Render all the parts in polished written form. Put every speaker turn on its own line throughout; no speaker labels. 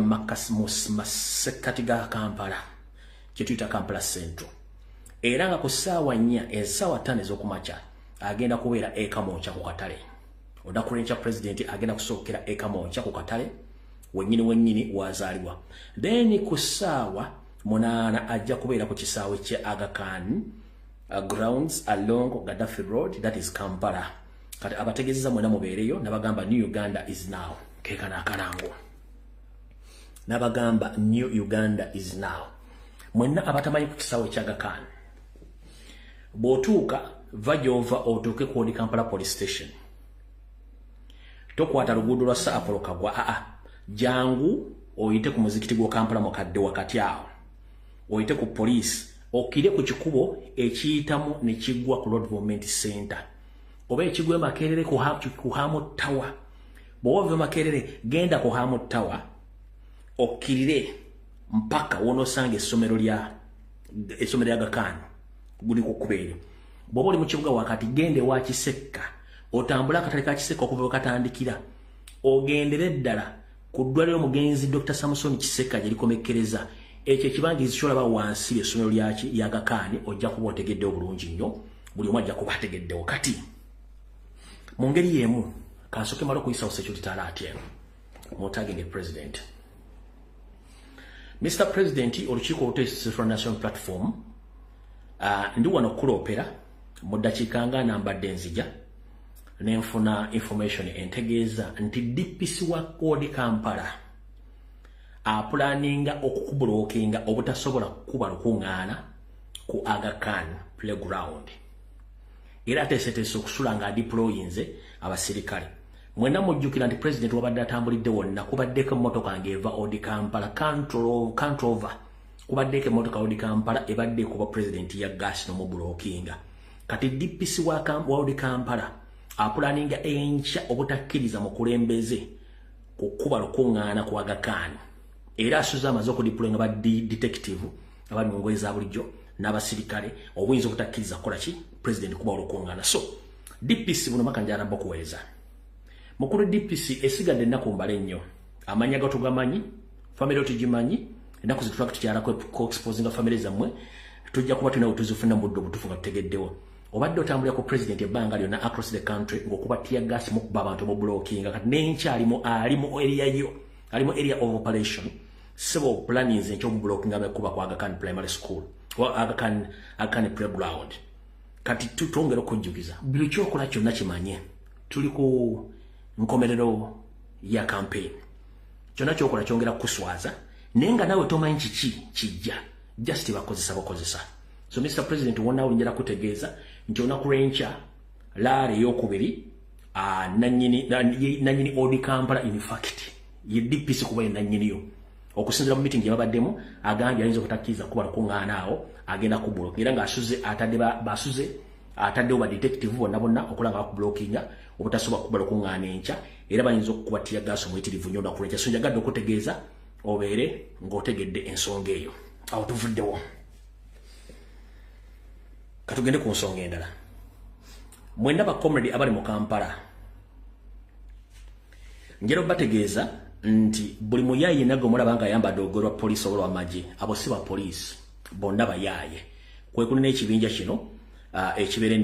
masekati ga Kampala kyetuyita Kampala Central era nga ku ssaawa 4 essaawa 5 ez'okumakya agenda kubeera ekamonkya ku katale olunaku lw'enkya president agenda kusookera ekamonkya ku katale wennyini wazaalibwa then ku ssaawa 8 ajja kubeera ku kisaawe kya Aga Khan grounds along Gaddafi Road, that is Kampala. Kati abategezeza mwena mubeereyo nabagamba New Uganda is now. Kekana akalango. Nabagamba New Uganda is now. Mwena abatamanyi ku kisaawe kya Aga Khan. Bw'otuuka vajova otuuke ku Kampala Police Station. Tokwata luguudo lwa Sir Apollo Kagwa. Jangu oyite ku muzikiti gwa Kampala mukadde wakati awo. Oyite ku police. Okire ku kikubo ekiyitamu ne kigwa ku Road Development Center. Oba ekigwe Makerere ku Hamu Tower. Bw'ova Makerere genda ku Hamu Tower. Okirire mpaka wonosanga essomero lya Aga Khan guli ku kubeere. Bw'oba oli mu kibuga wakati gende wa Kisekka. Otambula akatale ka Kisekka okuva wakatandikira. Ogendere ddala ku ddwaliro mugenzi Dr. Samson Kisekka gye likomekkereza. Ekyo ekibangirizi kyolaba wansi essomero lyaki lya Aga Khan ojja kuba otegeddewo bulungi nnyo buli omu ajja kuba ategeddewo kati mu ngeri y'emu kansooke mala okuyisawo security alert eno mutargeting president. Mr. President olukiiko oluteesise for National Platform ndi wano okuloopera mu ddakiika nga nambadde nzija nenfuna information entegeeza nti DPC wa Kodi Kampala planninga okukubulookinga obutasobola kuba lukuŋŋaana ku Aga Khan playground. Era ateeseteese okusula nga adeployinze abasirikale. Mwena mujjukira nti president wabadde atambulidde wonna kubaddeko emmotoka ng'eva Odi Kampala Kantrova kubaddeko emmotoka Odi Kampala ebadde ekuba president ya gas n'omubulookinga. Kati DPC wa Odi Kampala planninga enkya obutakkiriza mu kulembeze kukuba lukuŋŋaana ku Aga Khan. Era asuza amaze okudiployinga ba detective abali mu ngoye za bulijjo n'abasirikale obuyinza obutakkiriza kukola ki president kuba olukuŋŋaana. So DPC buno makanja arabba okuweeza mukulu DPC esigadde ennaku mbale nnyo amanya gatugamanyi family otugimanyi ennaku zitulaka tukyalako exposinga family zammwe tujja kuba tulina wetuzifuna muddo obutuufu nga tutegeddewo. Obadde otambulira ku president ebbanga lyonna across the country ng'okuba tia gas mu kuba abantu obublockinga kati n'enkyalimu alimu area yo alimu area of operation sebo plannings eky'omublockinga bekuba ku Aga Khan Primary School wa Aga Khan Playground. Kati tutongera okujjukiza buli kyokola kyonna kimanye tuli ku nkomerero ya campaign kyonna kyokola kyongera kuswaza naye nga nawe tomanyi kiki kijja just bakozesa. So Mr. President wonna olinjira kutegeeza nti olunaku lw'enkya laale ey'okubiri nanyini Odi Kampala in fact ye DPC kuba ye nanyiniyo okusinzira mu meeting yababaddemu agambye ayinza okutakkiriza kuba lukuŋŋaana awo agenda kubulooka era ng'asuze ataddewo ba detective bonna okola nga bakublookinga obutasobola kuba lukuŋŋaana enkya era bayinza okukubatira gaasi omuyitirivu nnyo olunaku lw'enkya. So njagadde okutegeeza obeere ng'otegedde ensonga eyo awo tuvuddewo. Katugende ku nsonga endala. Mwenda ba comrade abali mu Kampala njero bategeeza nti buli muyayi nago mulaba nga ayambadde ogorwa police olwa maji abo si ba police bonna bayaye kwe kunene ekibinja kino ekibera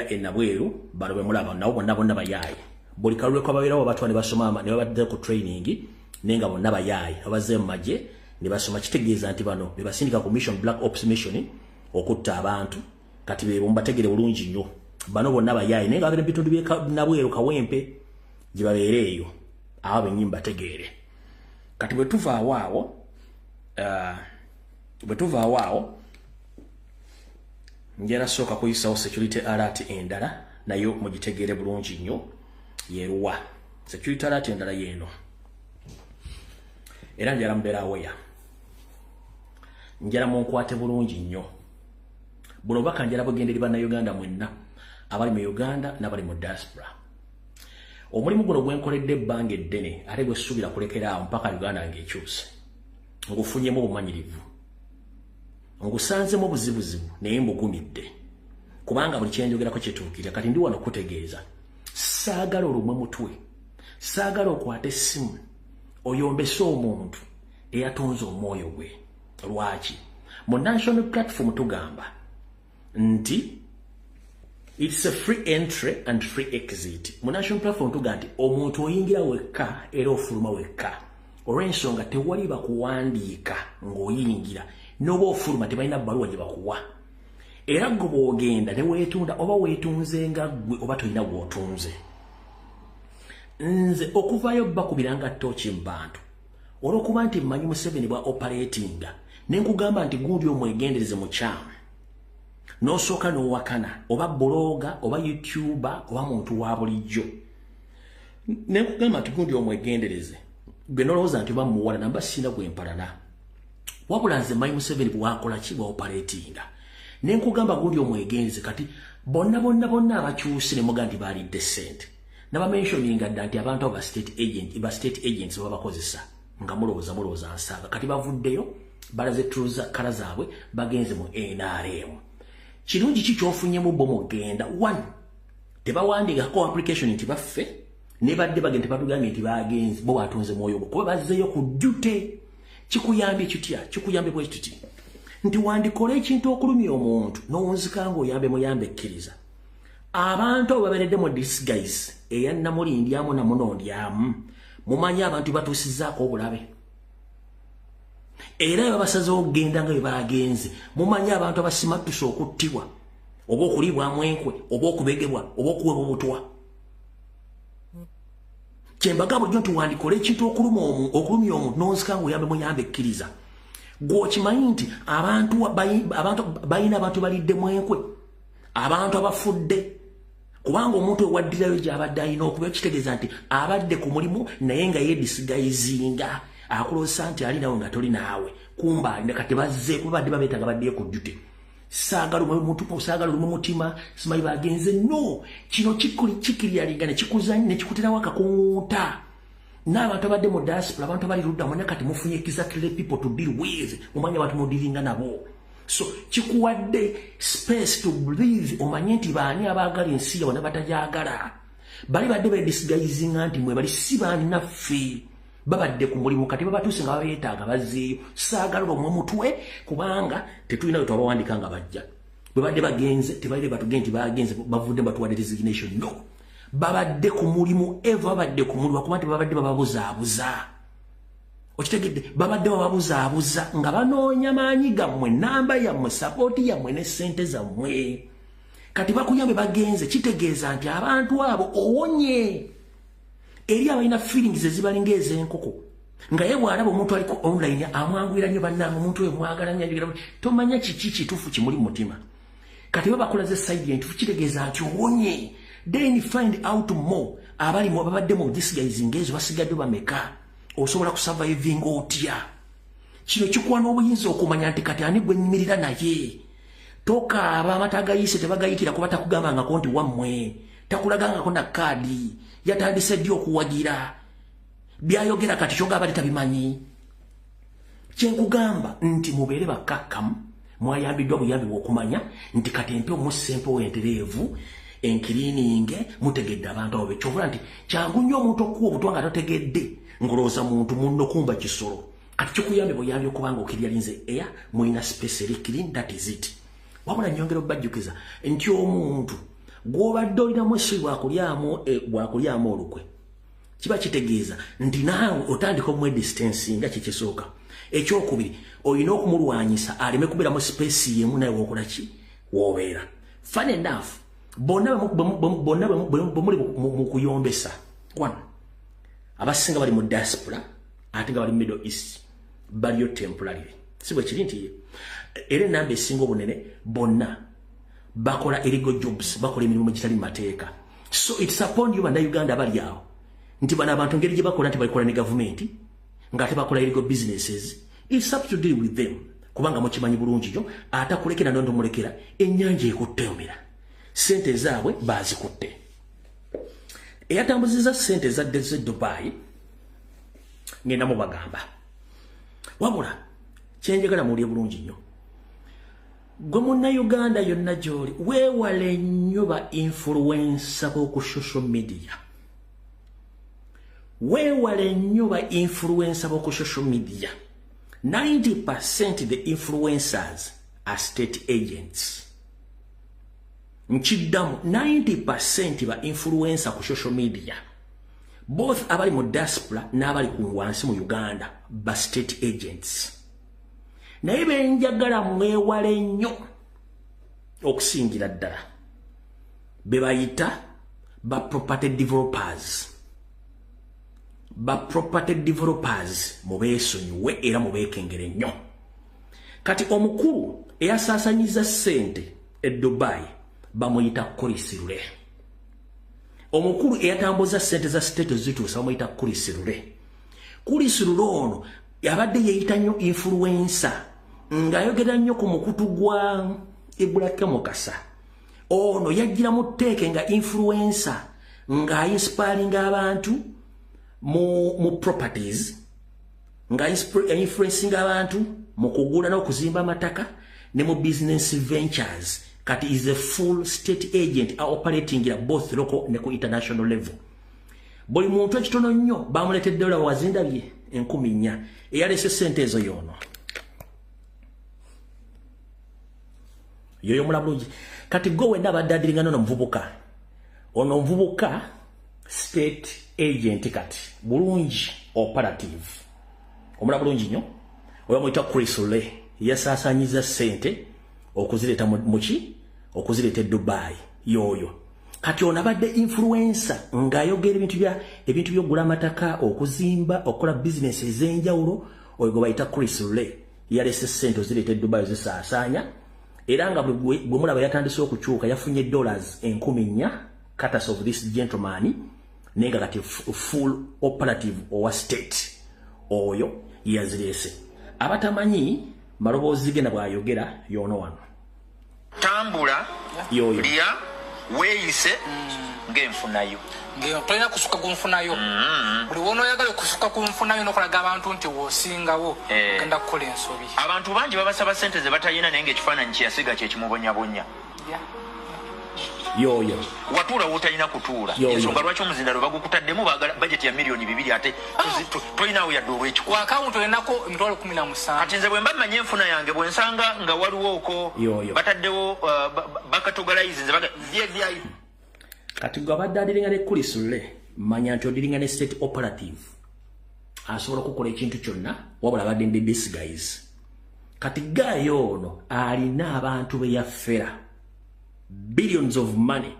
enabweru bano be mulaba nabo bonna bayaye buli kalule kwa babirawo batwa ne basoma ne babadde ku training nenga bonna bayaye abaze mu maje ne basoma kitegeeza nti bano be basindika ku mission black ops mission okutta abantu kati be bombategere bulungi nnyo bano bonna bayaye nenga abere bitundu bye nabweru kawempe jibabeereyo abo benyimba tegeere. Kati bwetuva awaawo njera soka kuyisawo security alert endala nayo mugitegeere bulungi nnyo yeruwa security alert endala yeeno era njera mbeera aweya njera munkwate bulungi nnyo buno baka njera bugenderi bannayuganda mwenna abali mu Uganda n'abali mu diaspora. Omulimu guno gwenkoledde ebbanga eddene ate gwe ssuubira kulekera awo mpaka Uganda ng'ekyuse ngufunyemu obumanyirivu ngusanzemu obuzibuzibu naye mbugumidde kubanga buli kyenjogerako kyetuukirira kati ndi wano kutegeeza saagala olumwe mutwe saagala okwata essimu oyombese omuntu eyatonze omwoyo gwe. Lwaki? Mu national platform tugamba nti it's a free entry and free exit. Mu national platform tugamba nti omuntu oyingira wekka era ofuluma wekka. Olw'ensonga tewali bakuwandiika ng'oyingira n'oba ofuluma tebalina bbaluwa gye bakuwa. Era gwe bw'ogenda ne weetunda oba weetunze nga ggwe oba tolina gw'otunze. Nze okuvaayo bakubiranga ttooki mu bantu olw'okuba nti mmanyi Museveni bwa operatinga ne nkugamba nti gundi omwegendereze mukyamu n'osooka n'owakana oba bloga oba youtuber oba muntu wa bulijjo ne nkugamba nti gundi omwegendereze gwe nolowooza nti oba muwala namba sina gwe mpalana wabula nze mmanyi Museveni bwakola ki bwa operatinga ne nkugamba gundi omwegendereze kati bonna abakyuse ne muga nti baalidde ssente nabamentioninga dda nti abantu aba state agents baba bakozesa nga mulowooza nsaaga kati bavuddeyo balaze truza kala zaabwe bagenze mu NRM. Kirungi ki kyofunyemu bo mugenda? One, tebawandiikako application nti baffe ne badde bagenda tebatugambye nti bagenze bo batunze mwoyo gwo kuba bazzeeyo ku ddute. Kikuyambye kitya? Kikuyambye bwe kiti nti wandikola ekintu okulumya omuntu n'owunzika ng'oyambe muyambe ekkiriza. Abantu abo baberedde mu disguise eyannamulindyamu namunondyamu mumanyi abantu batuusizzaako obulabe. Era babasazeewo okugenda nga bwe bagenze mumanyi abantu abasimattuse okuttibwa oba okuliibwamu enkwe oba okubegebwa oba okuwebwa obutwa. Kyembaga bulijjo nti wandikola ekintu okulumya omuntu n'owunzika ng'oyambe muyambe ekkiriza. Gw'okimanyi nti abantu balina abantu baliddemu enkwe, abantu abafudde. Kubanga omuntu ewaddirayo gy'abadde alina okuba ekitegeeza nti abadde ku mulimu naye nga yeedisigayizinga akuloosa nti ali nawe nga toli naawe kumba kati bazze kuba badde babeetaaga baddeyo ku ddute. Saagala olumu mutima simanyi bagenze no kino kikiryalinga ne kikuzanyi ne kikuterawo akakunguuta. N'abantu abadde mu diaspora abantu abali ludda mwonna kati mufunye exactly people to deal with mumanye abantu mudiringa nabo. So chikuwadde space to breathe omanye nti baani abaagala ensi yawe n'abatajagala bali badde beedisigayizinga nti mwe bali si baani naffe babadde ku mulimu kati babatuuse nga babeetaaga bazzeeyo. Saagala omwe mutwe kubanga tetulina we twabawandika nga bajja bwe badde bagenze tebalire batugende nti bagenze bavudde batuwadde resignation no babadde ku mulimu eva babadde ku mulimu kuba nti babadde bababuzaabuza. Okitegedde babadde bababuzaabuza nga banoonya maanyi gammwe namba yammwe sapooti yammwe ne ssente zammwe. Kati bakuyambe bagenze kitegeeza nti abantu abo owonye eri abalina feelings ezibalinga ez'enkoko nga ye bw'alaba omuntu aliko online amwanguyira nnyo bannange omuntu oyo mwagala nnyo tomanya kiki kituufu kimuli mu mutima. Kati babakola ze side entuufu kitegeeza nti owonye. Then find out more abalimu babadde mu disguising ezo basigadde bameka osobola kusurviving otya. Kino kikuwa n'obuyinza okumanya nti kati ani gwe nnyimirira naye. Tokaaba amata gayise tebagayitira kuba takugambangako nti wammwe takulagangako na kaadi yatandise ddi okuwagira byayogera kati kyogaba tabimanyi. Kyenkugamba nti mubeere bakkakkamu mwayambiddwa buyambi bw'okumanya nti kati empe omusempe wentereevu enkiriininge mutegedde abantu abo bekyovula nti kyangu nnyo omuntu okuwa obutwa nga totegedde ngolooza muntu munno kumba kisolo. Kati kikuyambe buyambi okubanga okiryalinze eya mulina space eri clean that is it. Wabula nyongera obbajjukiza nti omuntu gw'obadde olinamu essubi bwakulyamu olukwe kiba kitegeeza nti naawe otandika omwedistansi nga kikisooka. Ekyokubiri olina okumulwanyisa aleme kubeeramu space yemu naye wokola ki woobeera. Funny enough bonna bwe muli mu kuyombesa one abasinga bali mu diaspora ate nga bali Middle East baliyo temporarily si bwe kiri nti era enamba esinga obunene bonna bakola illegal jobs bakola emirimu gitali mateeka. So it's upon you Uganda abali awo nti bano abantu ngeri gye bakola nti balikola ne gavumenti nga tebakola illegal businesses. It's up to deal with them kubanga mukimanyi bulungi yo atakulekera nondo mulekera ennyanja ekutteomera sente zaabwe bazikutte. Eyatambuziza sente zadde ze Dubai ngenda mu bagamba wabula kyenjagala muwulire bulungi nnyo gwe Munnayuganda yonna gy'oli weewale nnyo ba influencer b'oku social media weewale nnyo ba influencer b'oku social media. 90% the influencers are state agents. Nchiddamu 90% ba influencer ku social media, both abali mu diaspora n'abali ku wansi mu Uganda, ba state agents. Naye benjagala mwewale nnyo okusingira ddala be bayita ba property developers. Ba property developers mubeesonyiwe era mubeekengere nnyo. Kati omukulu eyasaasanyiza ssente e Dubai bamuyita Kulisirule. Omukulu eyatambuza ssente za state zituusa bamuyita Kulisirule. Kulisirule ono yabadde yeeyita nnyo influencer ng'ayogera nnyo ku mukutu gwa Ibulake Mukasa. Ono yajjira mu tteeke nga influencer ng'ayinspiringa abantu mu properties, nga influencing abantu mu kugula n'okuzimba amataka ne mu business ventures. Kati is a full state agent operating at both local ne ku international level. Buli muntu ekitono nnyo bamuletedde dola wazindabye 10,000 eyalese ssente ezo yono. Yoyo mulabulungi. Kati go wenda abadde no muvubuka. Ono muvubuka state agent kati bulungi operative. Omulabulungi nnyo. Oyo muyita Kulisule yasaasanyiza ssente okuzireta muki okuzireta Dubai yoyo. Kati ono abadde influencer ng'ayogera ebintu by'ogula amataka, okuzimba, okola business ez'enjawulo. Oyo gwe bayita Kulisule yalese ssente ozireta Dubai zisaasaanya. Era nga bwe mulaba yatandise okukyuka yafunye $10,000 cutters of this gentleman nenga kati full operative owa state oyo yazirese. Abatamanyi maloboozi ge na bw'ayogera yono wano.
Tambula
yoyo
lya weeyise ng'enfunayo.
Tolina kusuka kunfunayo. Buli wono oyagala kusuka kunfunayo n'okulaga abantu nti woosingawo genda kukola ensobi.
Abantu bangi babasaba ssente ze batalina naye ng'ekifaananyi kye yasiga kye kimubonyabonya.
yoyo
watuula wotalina kutuula. Ensonga lwaki omuzindalo bagukutaddemu bajeti ya $2,000,000 ate tolinawo yadde olw'ekikugu.
Akawunti olinako $17,000.
Kati nze bwe mba mmanyi enfuna yange bwe nsanga nga waliwo oko bataddewo bakatogalize nze byayi.
Kati gwe abadde adiringa ne Kulisule manya nti odiringa ne state operative asobola okukola ekintu kyonna wabula abadde ndi disguise. Kati gaayo ono alina abantu be yaffera billions of money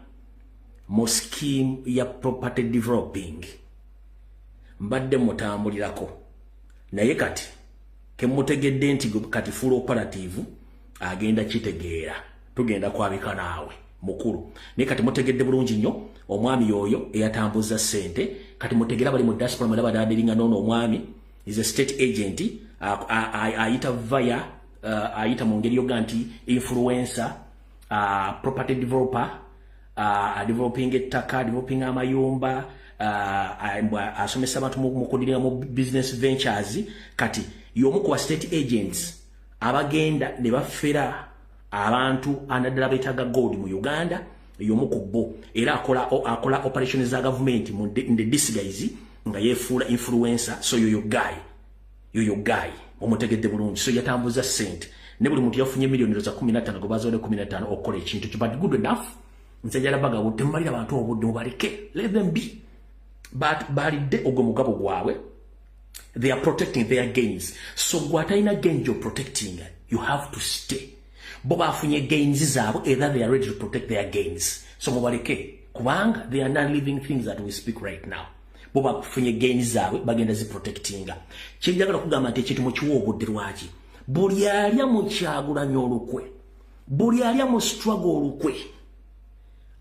mu scheme ya property developing. Mbadde mutambulirako naye kati kemutegedde nti kati full operative agenda kitegeera tugenda kwabika naawe mukulu. Naye kati mutegedde bulungi nnyo omwami yoyo eyatambuza ssente. Kati mutegera bali mu diaspora mulaba daadiringa nono omwami is a state agent ayita via ayita mu ngeri yoga nti influencer, property developer, developing ettaka, developing amayumba, asomesa abantu mu kudirira mu business ventures. Kati y'omu ku state agents abagenda ne bafera abantu anaddala beetaga gold mu Uganda. Y'omu ku bo era akola operations za government mu the disguise nga yefuula influencer. So yoyo guy omutegedde bulungi. So yatambuza ssente ne buli muntu yafunye millions za 15 gobazo ne 15 okola ekintu kyo but good enough. Nsajala baga butemalira abantu obudde mubaleke, let them be. But balidde ogwo mugabo gwabwe. They are protecting their gains. So gwataina gains you're protecting, you have to stay. Boba afunye gains zaabwe either they are ready to protect their gains. So mubaleke kubanga they are not living things that we speak right now. Boba afunye gains zaabwe bagenda zi protectinga. Kinjagala kugamba nti ekintu mu kiwo obudde lwaki. Buli alya mu Kyagulanyi olukwe, buli alya mu struggle olukwe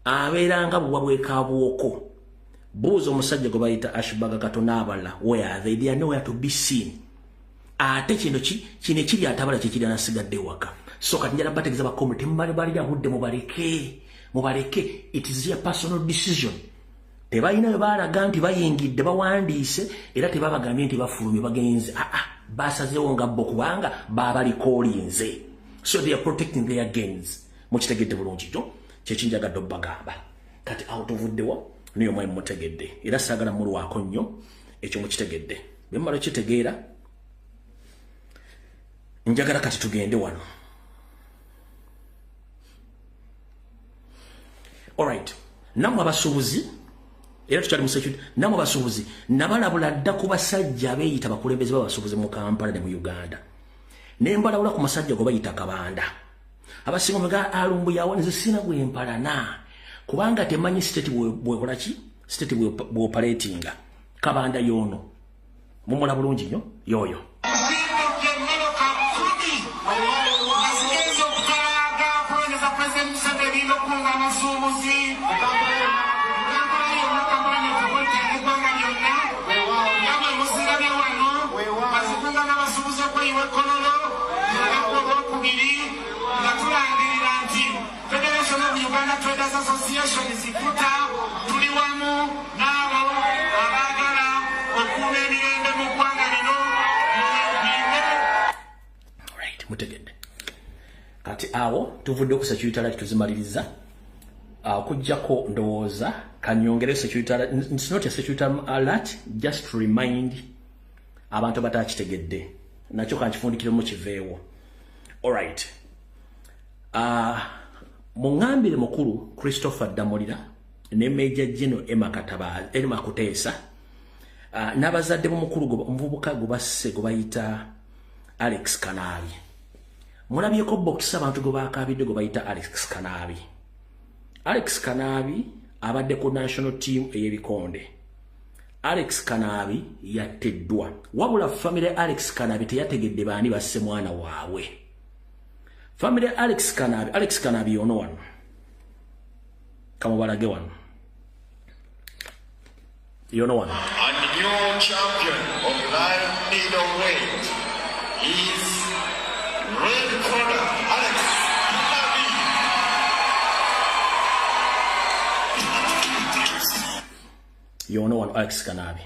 abeeranga buwa bwekabwoko. Buuza omusajja gwe bayita Ashbaga Katona abala where are they are nowhere to be seen. Ate kino ekiri atabala kikiri anasigadde waka. So kati njala bategeza ba community mbali ya budde mubaleke it is their personal decision. Tebalina balaga nti bayingidde bawandiise era tebabagambye nti bafulumye bagenze basazeewo nga bo kubanga babalikolinze. So they are protecting their gains. Mukitegedde bulungi kyo kyekinjagadde obbagamba. Kati out of the war niyo mwe mutegedde era saagala mulwako nnyo ekyo mukitegedde bemmala kitegeera njagala kati tugende wano. Alright, namwe abasuubuzi era tukyali mu security, namwe abasuubuzi nabalabula dda ku basajja abeeyita bakulembeze b'abasuubuzi mu Kampala ne mu Uganda, ne mbalabula ku masajja go bayita Kabanda. Abasinga mega alumbu yawo nze sina gwe mpalana kubanga temanyi state bwekola ki, state bw'operatinga. Kabanda yono mumula bulungi nnyo yoyo. Mutegedde kati awo tuvudde ku security alert tuzimaliriza kujjako ndowooza kanyongere security alert. It's not a security alert, just to remind abantu batakitegedde nakyo kankifundikiremu kiveewo. Alright, mungambire mukulu Christopher Damulira ne Major General Emma Kuteesa n'abazadde b'omukulu omuvubuka gwe basse gwe bayita Alex Kanabi. Mulabyeko box abantu gwe baakabidde gwe bayita Alex Kanabi. Alex Kanabi abadde ku national team ey'ebikonde. Alex Kanabi yatteddwa wabula family Alex Kanabi teyategedde baani basse mwana waabwe. Family Alex Kanabi ono wano kamubalage wano yono wano.
And the new champion of light middleweight is Red Corner Alex Kanabi.
Yono wano Alex Kanabi.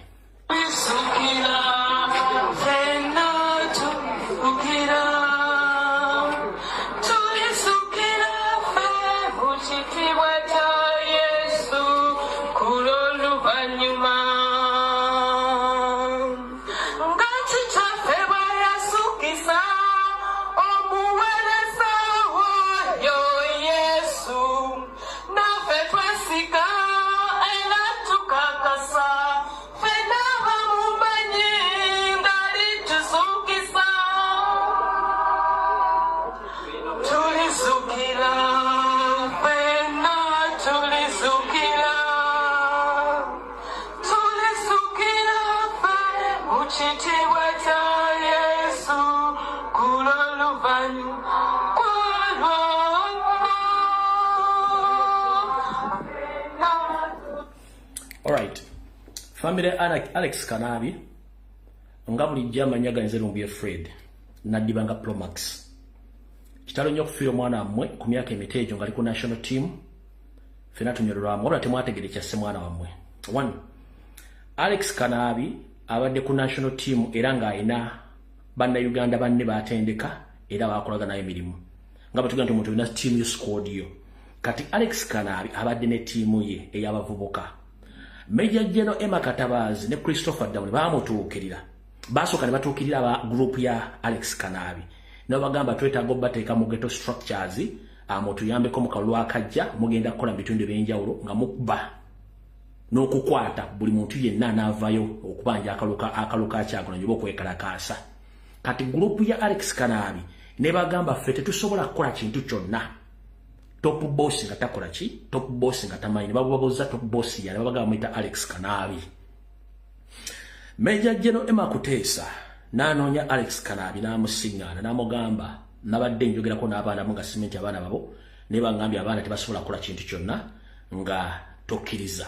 Alright, family Alex Kanabi nga bulijja amanyaganize lumbi Fred nadibanga Promax kitalo nnyo okufiira omwana wammwe ku myaka emiteejo nga ali ku national team fena tunyololwamu wabula temwategere kyasse mwana wammwe. 1. Alex Kanabi abadde ku national team era ng'alina bannayuganda banne batendeka era bakolaga naye emirimu nga bwe tugamba nti omuntu alina team yo squad yo. Kati Alex Kanabi abadde ne tiimu ye ey'abavubuka. Major General Emma Katabazi ne Christopher Damulira bamutuukirira basooka ne batuukirira aba group ya Alex Kanabi nabo bagamba twetaaga bateeka mu ghetto structures amutuyambeko mu kalulu akajja mugenda kukola bitundu ebyenjawulo nga mukuba n'okukwata buli muntu yenna n'avaayo okubanja akaluka akyagona nyoba okwekalakaasa. Kati group ya Alex Kanabi ne bagamba ffe tetusobola kukola kintu kyonna top boss nga takola ki, top boss nga tamanyi babubabuza top boss ya babaga mwita Alex Kanabi. Major General Emma Kuteesa n'anoonya Alex Kanabi n'amusiŋŋaana n'amugamba nabadde njogerako n'abaana mu nga simenti abaana babo ne bangambye abaana tebasobola kukola kintu kyonna nga tokkiriza.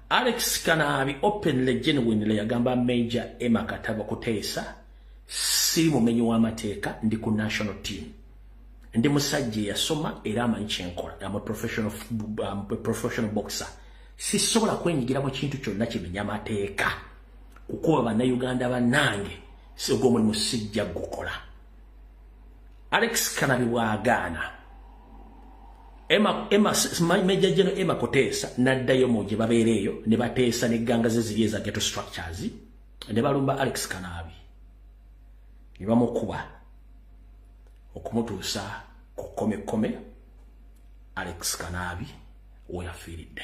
Alex Kanabi openly genuinely yagamba Major Emma Kuteesa si mumenyi w'amateeka ndi ku national team. Ndi musajja yasoma era amanyi kyenkola. I'm a professional boxer. Sisobola kwenyigira mu kintu kyonna kimenya amateeka. Kukuba bannayuganda bannange sigwo omulimu sijja gukola. Alex Kanabi bw'agaana. Major General Emma Kuteesa n'addayo mu gye babeera eyo ne bateesa n'egganga ze ziri eza ghetto structures. ne balumba Alex Kanabi ne bamukuba okumutuusa ku kome Alex Kanabi we yafiiridde.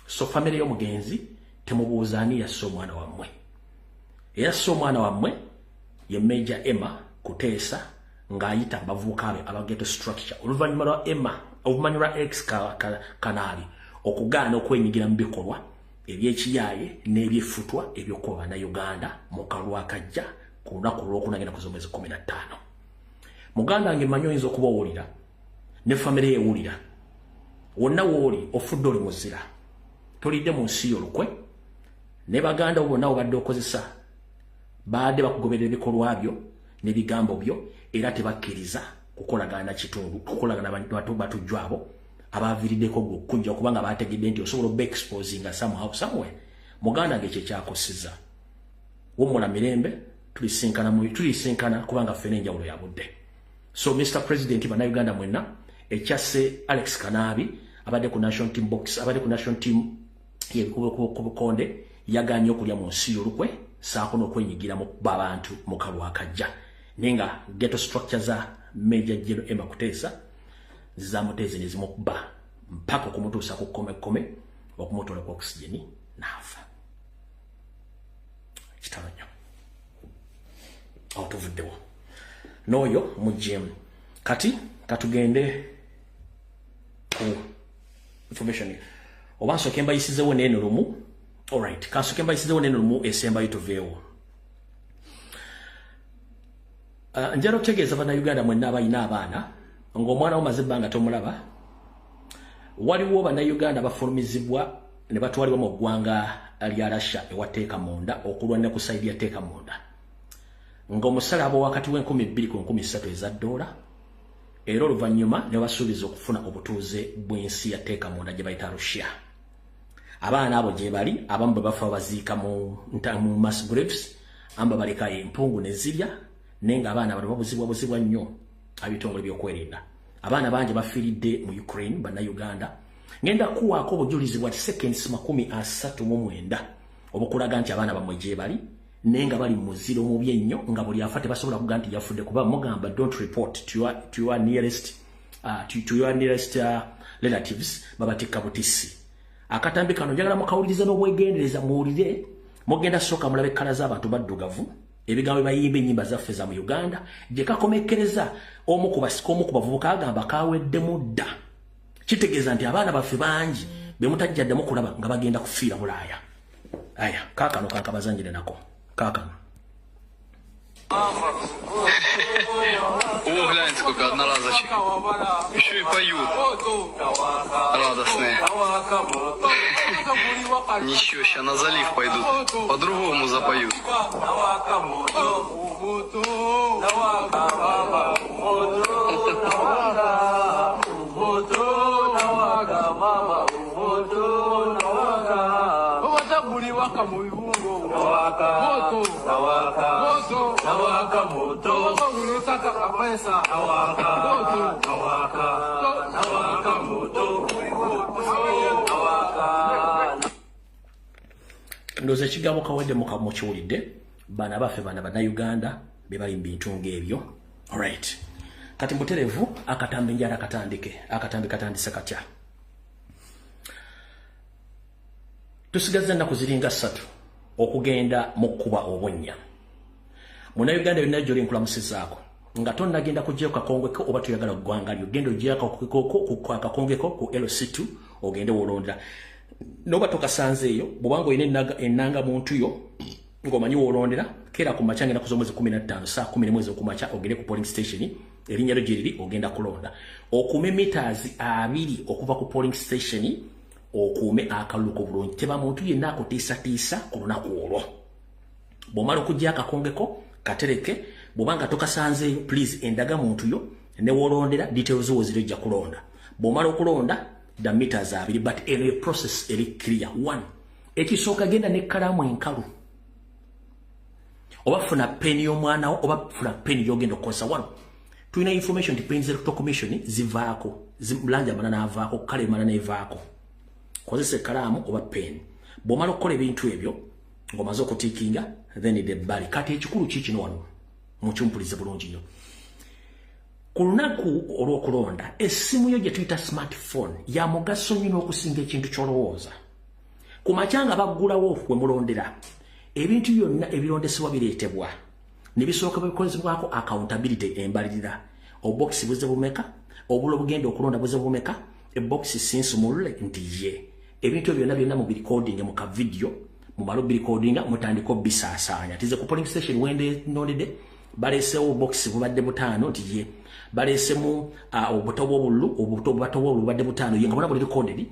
So family y'omugenzi temubuuzaani yasse omwana wammwe. Yasse omwana wammwe ye Major Emma Kuteesa ng'ayita abavubuka be aba ghetto structure. Oluvannyuma lwa Emma obumanyi lwa Alex Kanabi okugaana okwenyigira mu bikolwa eby'ekiyaaye n'ebyeffutwa eby'okuba Bannayuganda mu kalwa akajja ku lunaku lw'okunagenda ku z'omwezi 15. Muganda wange mmanyi oyinza okuba owulira ne family ewulira wonna wooli ofudde oli muzira tolidde mu nsi y'olukwe ne baganda bo bonna obadde okozesa baadde bakugoberera ebikolwa byo n'ebigambo byo era tebakkiriza kukolagana kitundu kukolagana abantu batujja abo abaviiriddeko okujja kubanga baategedde nti osobola oba exposinga somehow somewhere. Muganda wange kyekyakosizza wumula mirembe tulisinkana kubanga ffene enjawulo yabudde. So Mr. President Bannayuganda mwenna ekyasse Alex Kanabi abadde ku national team box abadde ku national team y'ebikubukonde yaganye okulya mu nsi y'olukwe saako n'okwenyigira mu kuba abantu mu kalwa akajja nenga ghetto structure za Major General Emma Kuteesa zizamuteze ne zimukuba mpaka okumutuusa ku kome okumutwala ku oxygen n'afa. Kitalo nnyo tuvuddewo n'oyo mu gym. Kati katugende ku information oba nsooke mbayisizeewo n'eno lumu. Alright, kansooke mbayisizeewo n'eno lumu esembayo tuveewo. Njala okutegeeza Bannayuganda mwenna abalina abaana ng'omwana omaze ebbanga tomulaba, waliwo Bannayuganda bafulumizibwa ne batwalibwa mu ggwanga lya Russia ewa Teekamunda okulwanira ku sayidi ya Teekamunda ng'omusalaba wakati w'20,000 ku 3,000 eza $, era oluvannyuma ne basuubiza okufuna obutuuze bw'ensi ya Teekamunda gye bayita Russia. Abaana abo gye bali abamu bwe bafa baziika mu mass graves, amba baleka empungu ne zirya nenga abaana bano babuzibwa nnyo abitongole by'okwerinda. Abaana bangi bafiiridde mu Ukraine Bannayuganda. Ngenda kuwaako obujulizi bwa seconds 39 obukulaga nti abaana bamwe gye bali nenga bali muziro mu byennyo nga buli afa tebasobola kuga nti yafudde kuba mugamba don't report to your nearest relatives babatikka butisi. Akatambi kano njagala mukawuliriza n'obwegendereza muwulire mugenda soka mulabe ekkala z'abantu baddugavu ebigambo bayimba ennyimba zaffe za mu Uganda gye kakomekereza omu ku bavubuka agamba kaweddemu dda. Kitegeeza nti abaana baffe bangi be mutajjaddemu kulaba nga bagenda kufiira Bulaaya. Aya kaakano kankabazanjire nako kaakano.
О, глянь, сколько одноразочек. Еще и поют. Радостные. Ничего, сейчас на залив пойдут. По-другому запоют.
Ndoze ekigambo kawedde mukiwulidde bana baffe bana Bannayuganda be bali mu bintu ng'ebyo. Alright, kati mbuterevu akatambi njala akatambi katandise katya. Tusigaze ennaku ziringa 3 okugenda mu kkuba obunnya. Munnayuganda yonna gy'oli nkulamusizaako nga tonnagenda kugyeko kakongweko oba tuyagala ggwanga lyo genda ogyeko ku kakongweko ku LC2 ogende wolondera noba tokasanzeeyo bw'obanga olina ennanga muntu yo ng'omanyi wolondera keera ku makya ngenda kuza omwezi 15 saa 10 mwezi okumakya ogende ku polling station erinnya lyo gye liri ogenda kulonda okuume meters 2 okuva ku polling station okuume akalulu bulungi teba muntu yenna akutiisatiisa ku lunaku olwo bw'omala okujja akakongeko katereke bw'obanga tokasanzeeyo please endaga muntu yo ne wolondera details zo zirejja kulonda bw'omala okulonda the meters 2 but a process eri clear. 1 ekisooka genda ne kalamu enkalu oba funa peni y'omwana wo oba funa peni y'ogenda okukozesa. 1 tulina information ti Penns Electoral Commission zivaako zimulanja mana n'avaako kale mana n'evaako kozesa ekkalaamu oba peni bw'omala okukola ebintu ebyo ng'omaze okutiikinga then the bali kati ekikulu kiki wano mukyumpulize bulungi nnyo ku lunaku olw'okulonda essimu yo gye tuyita smartphone ya mugaso nnyo n'okusinga ekintu ky'olowooza ku makyanga baggulawo we mulondera ebintu byonna ebirondesebwa bireetebwa ne bisooka bikozebwako accountability embalirira obokisi buze bumeka obulo bugenda okulonda buze bumeka ebokisi sinsumulule nti ye ebintu byonna mu recording mu ka video mu malo recording mutandiko bisaasaanya tize ku polling station wende nondede balesewo bokisi bubadde butaano nti ye balesemu obutobo obululu obutobo obubadde butaano ye nga bona buli recorded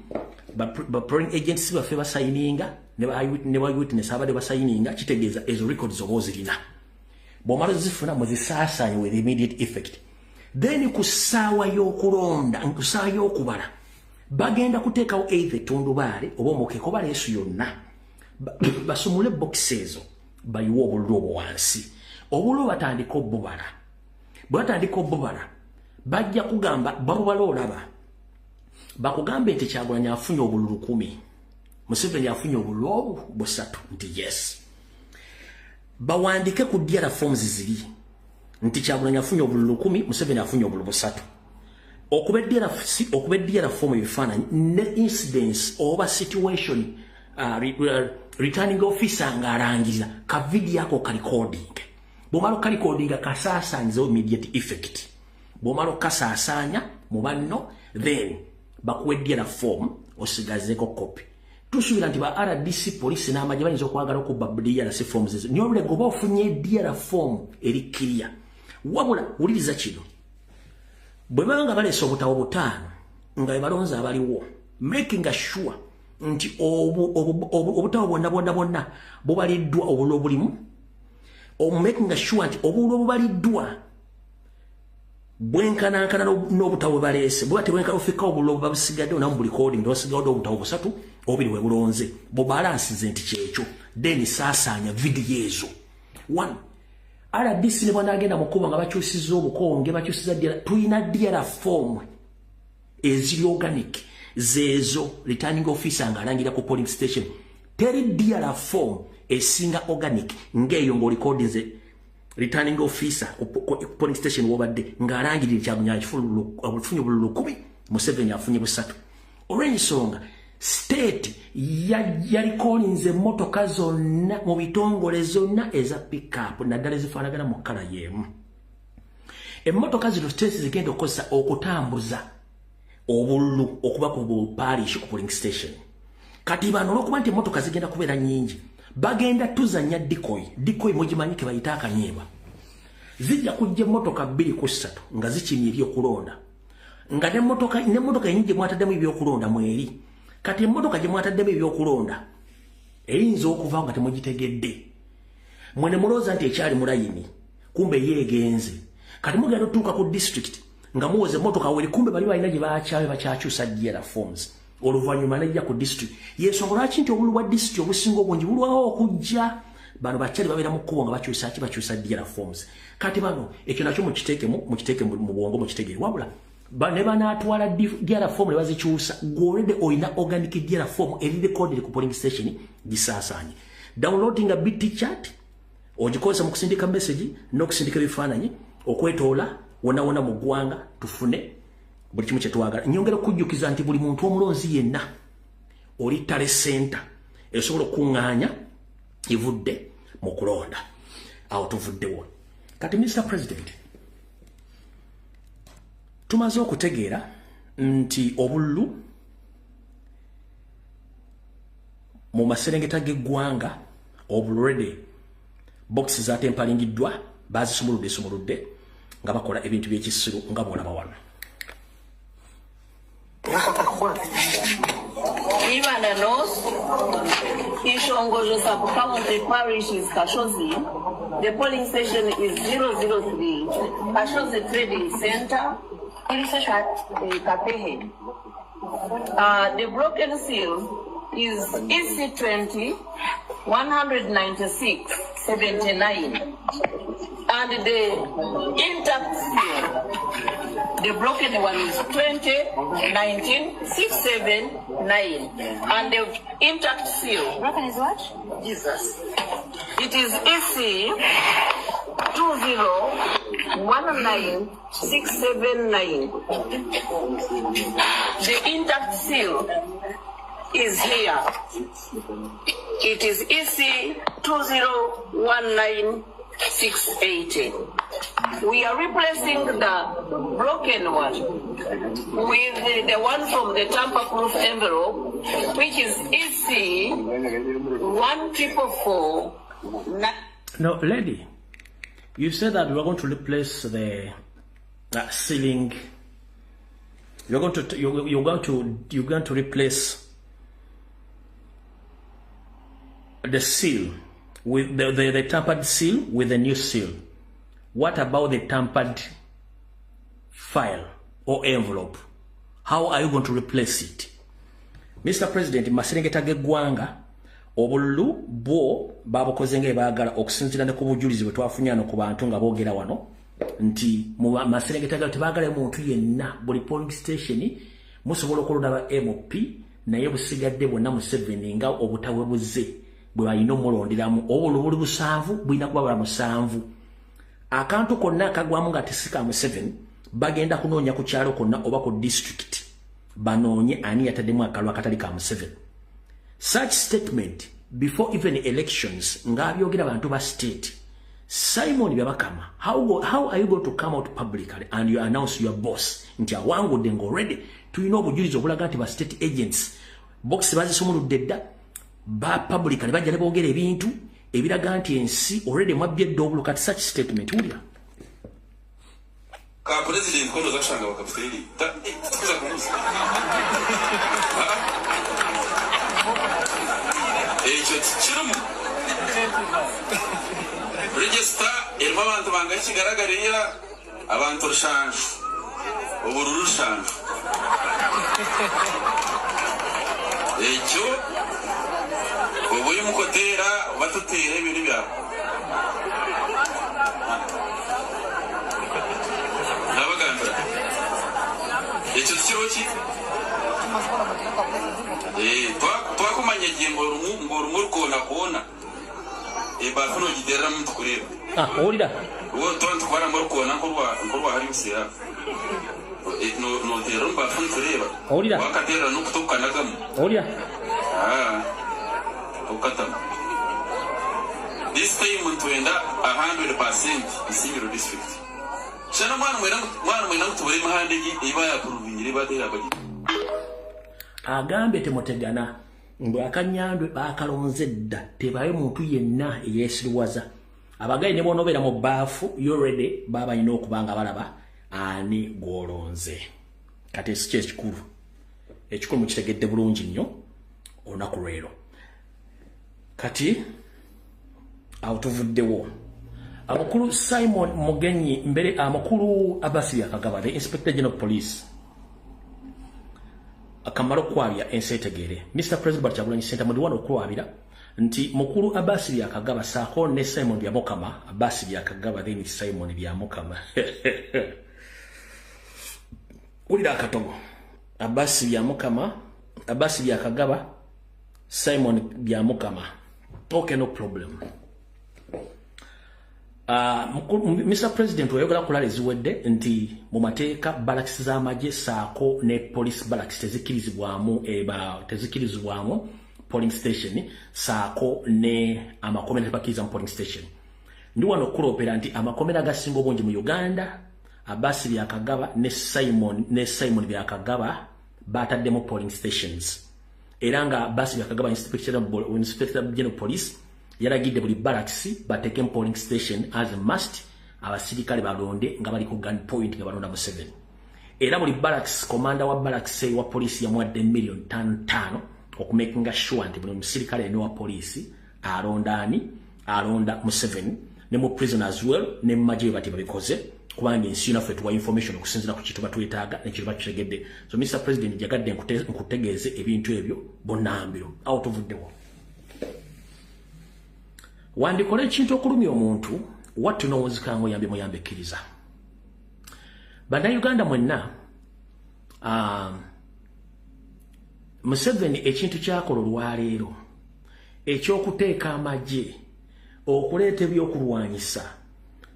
ba polling agents baffe basayininga ne ba witness abadde basayininga kitegeeza ezo records obozirina bw'omala zifuna muzisaasaanye with immediate effect then ku ssaawa y'okulonda ku ssaawa y'okubala bagenda kuteekawo either ettundubaale oba omukeeko baleesu yonna basumule bokisi ezo bayiwe obululu obwo wansi obululu batandika obubala bwe batandika obubala bajja kugamba babubala olaba bakugambe nti Kyagulanyi afunye obululu 10 Museveni afunye obululu 3 nti yes bawandike ku DRA forms ziri nti Kyagulanyi afunye obululu 10 Museveni afunye obululu 3 okubeddira form ebifaananyi ne incidents oba situation returning officer ng'alangirira ka video ako ka recording bw'omala okalikodinga kasaasaanyizewo immediate effect bw'omala okasaasaanya mu banno then bakuweddira form osigazeeko copy tusuubira nti ba RDC police n'amagye bayinza okwagala okubba DRC forms ezo niyo olulego oba ofunye DRA form eri clear wabula wuliriza kino bwe baba nga baleese obutabo butaano nga be balonzi abaliwo making sure nti obutabo bonna bubaliddwa obululu obulimu making sure nti obululu obubaliddwa bwenkanankana n'obutabo bwe baleese bwe batebwenkana ofika obululu obubabusigadde onamu buli recording osigadde obutabo 3 obubiri we bulonze bubalansize nti kyekyo then saasaanya vidiyo ezo 1 RDC ne bwanaagenda mukuba nga bakyusiza obukonge bakyusiza tulina DRA form eziri organic zezo returning officer ng'alangira ku polling station teri DRA form esinga organic ng'eyo ng'olikodinze returning officer ku polling station wobadde ng'alangirira Kyagulanyi afunye obululu 10 Museveni afunye 3 olw'ensonga state yalikolinze emmotoka zonna mu bitongole zonna eza pickup naddala ezifaanagana mu kkala y'emu emmotoka zino state zigenda okukozesa okutambuza obululu okuba ku parish ku polling station kati bano olw'okuba nti emmotoka zigenda kubeera nnyingi bagenda tuzanya dikoyi mugimanyike bayita akanyeeba zijja kujja emmotoka 2 ku 3 nga zikimye ebyokulonda nga n'emmotoka yennyini gye mwataddemu ebyokulonda mweri kati emmotoka gye mwataddemu ebyokulonda eyinza okuva nga temugitegedde mwene mulooza nti ekyali mu layini kumbe yeegenze kati mugenda otuuka ku district nga muwoza emmotoka weri kumbe bali balina gye bakyakyusa DRA forms oluvannyuma nejja ku district yensonga lwaki nti obululu bwa district obusinga obungi bulwawo okujja bano bakyali babeera mu kkubo nga bakyusa DRA forms kati bano ekyo nakyo mukiteeke mu bwongo mukitegeere wabula ne banaatwala DRA form ne bazikyusa gwolede olina organic DRA form eri recorded ku polling station gisaasaanye downloading a BT chat ogikozesa mu kusindika message n'okusindika ebifaananyi okwetoola wona mu ggwanga tufune buli kimu kye twagala nyongera okujjukiza nti buli muntu omulonzi yenna oli tale center esobola okuŋŋaanya evudde mu kulonda awo tuvuddewo kati Mr. President tumaze okutegeera nti obululu mu maserengeta g'eggwanga obululede boxes atempalingiddwa bazisumuludde nga bakola ebintu by'ekisiru nga bwolaba wano
Ivana North, Ishongojo sub-county parish is Kashozi. The polling station is 003, Kashozi Trading Center, Kapehe. The broken seal is EC20 196 79, and the intact seal, the broken one is 20 19 679, and the intact seal. Broken is what? Jesus. It is EC 2019679. The intact seal is here. It is EC 2019680. We are replacing the broken one with the one from the tamper-proof envelope, which is EC 1444.
No, lady, you said that we are going to replace the ceiling. You're going to replace the seal with the tampered seal with the new seal. What about the tampered file or envelope? How are you going to replace it? Mr. President, Maserengeta geggwanga obululu bwo babukoze ng'ebagala okusinziira ne ku bujulizi bwe twafunye ano ku bantu nga boogera wano nti mu Maserengeta galo tebaagala muntu yenna buli polling station musobola okulonda ba MP naye busigadde bwonna mu 7 nga obutawebuze bwe balina omulonderamu obululu buli 7 bulina kuba bwa 7 akantu konna akagwamu nga tesika mu 7 bagenda kunoonya ku kyalo konna oba ku district banoonye ani yataddemu akalwa akatali ka mu 7. Such statement before even elections ngabyogera bantu ba state. Simon Byabakama, how are you going to come out publicly and you announce your boss nti awangudde already tulina obujulizi obulaga nti ba state agents box bazisumuludde dda ba publicly bajja ne boogera ebintu ebiraga nti ensi already mwabyedde obulu kati such statement ulya
ka president kono zakashanga bakaferi tukuza kumusa chirumu register irimo abantu bangaye kigaragariya abantu rushanje ubururu rushanje ecyo ubuye mukotera batutera ibintu byabo nabaganda ecyo kiroki twakumanya ngo rumurukona kuona bafuno gidera muntu kureba
olida
wo tonto kwara murukona nkorwa hari usira no tero bafuno kureba
olida
wakatera no kutukanagamu
olida
ukatama this time ntwenda 100% isingiro district shana mwana mwena kutubere mahandegi ibaya kurubinyire batera baji
agambe temutegana ngo akanyandwe bakalonze dda tebayo muntu yenna eyesirwaza abagaye ne bonobera mu baafu you ready baba ino okubanga balaba ani golonze kati sikye ekikulu mukitegedde bulungi nnyo olunaku lwero kati awutuvuddewo amakulu Simon Mugenyi mbere amakulu Abasi Yakagaba the Inspector General of Police akamaro kwabya ensetegere Mr. President Kyagulanyi Ssentamu muli wano okwabira nti mukulu Abasi Yakagaba saako ne Simon Byamukama Abasi Yakagaba then Simon Byamukama ulira akatogo Abasi Byamukama Abasi Yakagaba Simon Byamukama okay no problem. Mr. President oyogala kulala eziwedde nti mu mateeka barracks z'amagye saako ne police barracks tezikirizibwamu polling station saako ne amakomera tebakiriza mu polling station. Ndi wano okuloopera nti amakomera agasinga obungi mu Uganda Abasi Byakagaba ne Simon Byakagaba bataddemu polling stations era nga Abasi Byakagaba Inspector General Police yaragidde buli barracks bateke polling station as a must abasirikale balonde nga bali ku gun point nga balonda mu 7 era buli barracks commander wa barracks wa police yamwadde $1,500,000 okumakinga sure nti buli musirikale ne wa police alonda mu 7 ne mu prison as well ne maje bati babikoze kubanga ensi nafe tuwa information okusinzira ku kitu batwetaaga ne kitu bakitegedde. So Mr. President jagadde nkutegeeze ebintu ebyo bonambiro out of the world wandikola ekintu okulumya omuntu watu n'owozikango yambe muyambe ekkiriza bannayuganda mwenna Museveni ekintu kyakola olwaleero ekyokuteeka amagye okuleeta ebyokulwanyisa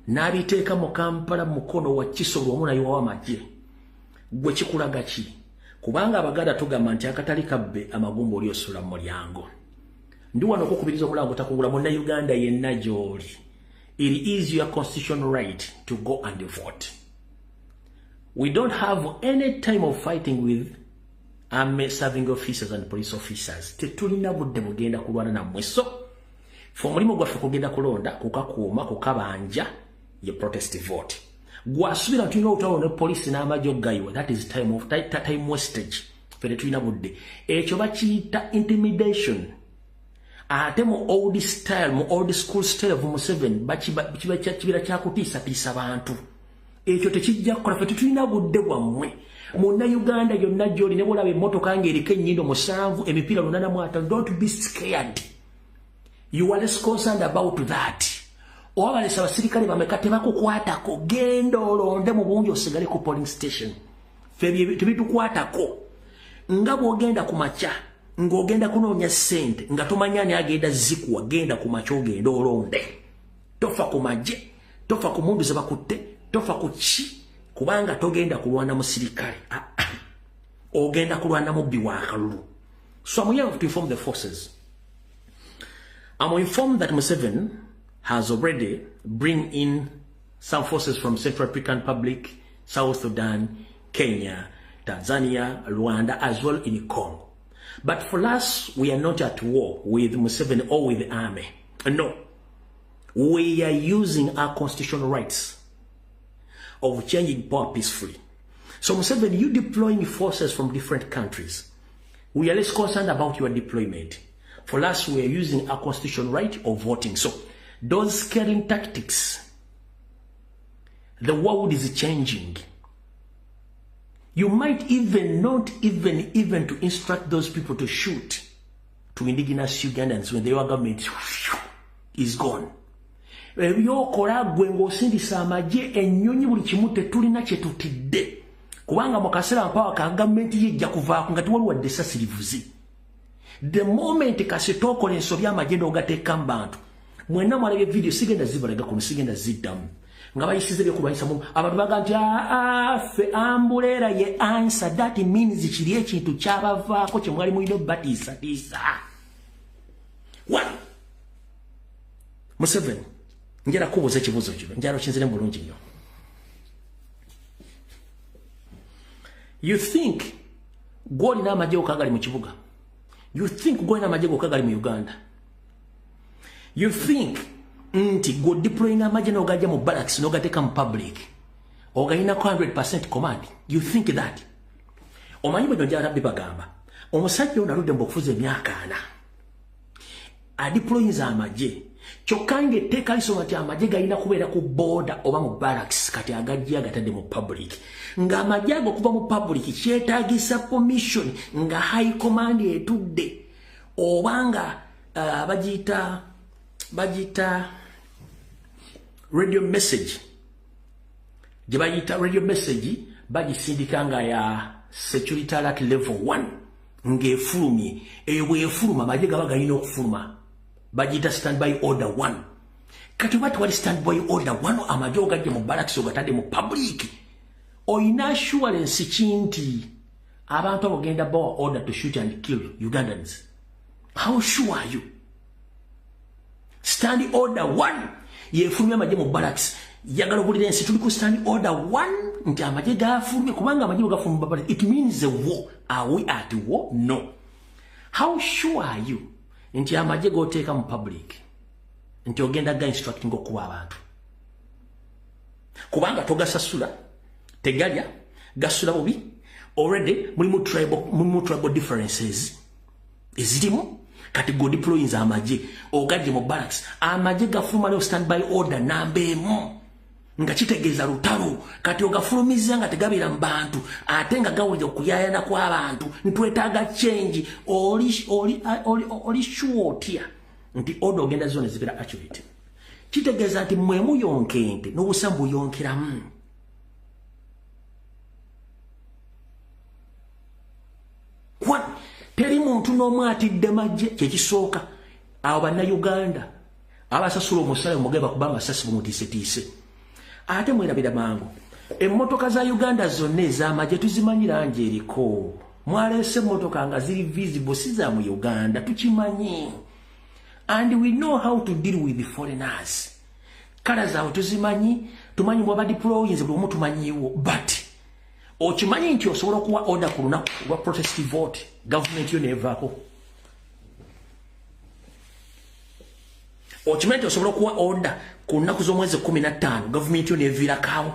n'abiteeka mu Kampala mukono wa Kisolo omunayi w'amagye gwe kikulaga ki kubanga Abaganda tugamba nti akatali kabbe amagumba oli osula mu mulyango ndi wano okukubiriza omulango takungula Munnayuganda yenna gy'oli. It is your constitutional right to go and vote. We don't have any time of fighting with army serving officers and police officers. Tetulina budde bugenda kulwana na mweso. Omulimu gwaffe kugenda kulonda kukakuuma kukabanja ye protest vote. Gwasubira tulina obutawo ne police n'amagye oggayiwa. That is time wastage. Fere tulina budde. Ekyo bakiyita intimidation. Ate mu old style, mu old school style of Museveni kibira kyakutiisatiisa bantu. Ekyo tekijja kukola ffe tulina budde bwammwe. Munnayuganda yonna gy'oli ne bw'olaba emmotoka ng'eriko ennyindo 7 emipiira 85. Don't be scared. You are less concerned about that. Owabalesa abasirikale bameka tebakukwatako genda olonde mu bungi osigale ku polling station. Ffe tebitukwatako. Nga bw'ogenda ku makya ng'ogenda kunoonya ssente nga tomanya ani agenda zikuwa genda ku makya ogenda olonde. Tofa ku magye, tofa ku mundu ze bakutte, tofa ku ki kubanga togenda kulwana musirikale. Ogenda kulwana mubbi wa kalulu. So I'm here to inform the forces. I'm informed that Museveni has already bring in some forces from Central African Republic, South Sudan, Kenya, Tanzania, Rwanda, as well in Congo. But for us, we are not at war with Museveni or with the army. No. We are using our constitutional rights of changing power peacefully. So Museveni, you deploying forces from different countries. We are less concerned about your deployment. For us, we are using our constitutional right of voting. So those scaring tactics, the world is changing. You might even not even to instruct those people to shoot to indigenous Ugandans when their government is gone. Ebyokola gwe ng'osindisa amagye ennyonyi buli kimu tetulina kye tutidde. Kubanga mu kaseera mpawa ka gavumenti yejja kuvaako nga tewaliwadde essasi livuze. The moment kasi tookola ensobi amagye n'ogateeka mu bantu. Mwenna mwalabye video sigenda zibalaga kuno sigenda ziddamu. Nga bayisize byokulwanyisa mu abantu baga nti ffe ambulera ye answer. That means kiri ekintu kyabavaako kye mwali mulina batiisatiisa. One. Museveni njala kubuuza ekibuuzo kino njala okinzire bulungi nnyo. You think gw'olina amagye okagali mu kibuga? You think gw'olina amagye okagali mu Uganda? You think nti go deploying amagye n'ogajja mu barracks n'ogateeka mu public ogalinako 100% command? You think that? Omanyi bwe njala rabbi bagamba omusajja ono aludde mbukufuza emyaka 4 adeployinza amagye kyokka ng'etteeka lisoma nti amagye galina kubeera ku border oba mu barracks kati agajja agatadde mu public ng'amagye ago okuva mu public kyetaagisa permission nga high command etudde obanga bagiyita radio message gye bayita radio message bagisindika nga ya security alert level 1 ng'efulumye eyo bw'efuluma amagye gaba galina okufuluma bagiyita standby order 1 kati bati wali standby order 1 amagye ogajja mu barracks ogatadde mu public oyina assurance kinti abantu abagenda bawa order to shoot and kill Ugandans? How sure are you? Stand order 1 yefulumya amagye mu barracks yagala obulira ensi tuli ku stand order 1 nti amagye gafulumye kubanga amagye gafulumye mu barracks. It means a war. Are we at war? No. How sure are you nti amagye goteeka mu public nti ogenda ga instructing okuwa abantu? Kubanga togasasula tegalya gasula bubi already mulimu tribal differences ezirimu kati go deploying amagye ogadde mu barracks amagye gafuluma leo standby order nambemu nga kitegeeza lutalo kati ogafulumiza nga tegabeera mu bantu ate nga gawulira okuyayana kw'abantu ntwetaaga change oli sure otya nti order ogenda zone zibeera accurate. Kitegeeza nti mwe muyonka ente n'obusa buyonkeramu. Teri muntu n'omu atidde magye kyekisooka. Abo Bannayuganda abasasula omusale mugeba kubanga sasi mumutiise ate mwerabira mangu emmotoka za Uganda zonna ez'amagye tuzimanyi langi eriko mwaleese emmotoka nga ziri visible si za mu Uganda tukimanyi and we know how to deal with the foreigners kala zaabwe tuzimanyi tumanyi bwaba deployings buli omu tumanyiwo but okimanyi nti osobola okuwa order ku lunaku lwa protest vote government yo neevaako okimanyi nti osobola okuwa order ku lunaku z'omwezi 15 government yo neeviirakaawo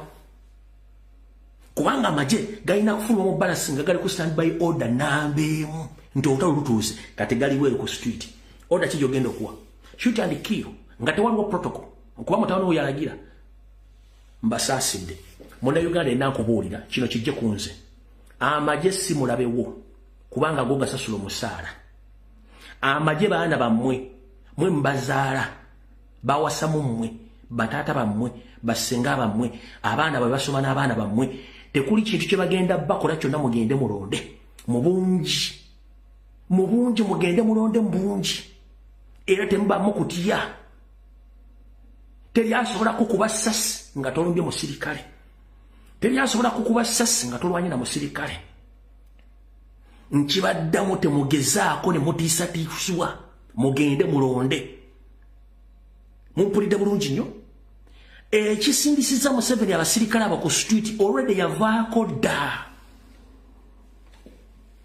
kubanga amagye galina kufuluma mu balasi nga gali ku standby order nambeemu nti olutalo lutuuse kati galiwo eri ku street order ki gy'ogenda okuwa shoot and kill nga tewaliwo protocol kuba mutawana oyo yalagira mbasaasidde Munnayuganda yenna nkubuulira kino kijje ku nze amagye si mulabewo kubanga go gasasula omusaala amagye baana bammwe mwe mbazaala bawasamu mmwe bataata bammwe basenga bammwe abaana bwe basoma n'abaana bammwe tekuli kintu kye bagenda bakola kyonna mugende mulonde mu bungi mugende mulonde mu bungi era temubamu kutya teri asobola kukuba ssasi nga tolumbye musirikale teri asobola kukuba ssasi nga tolwanye na musirikale nkibaddamu temugezaako ne mutiisatiiswa mugende mulonde mumpulidde bulungi nnyo ekisindisiza Museveni abasirikale abo ku street already yavaako dda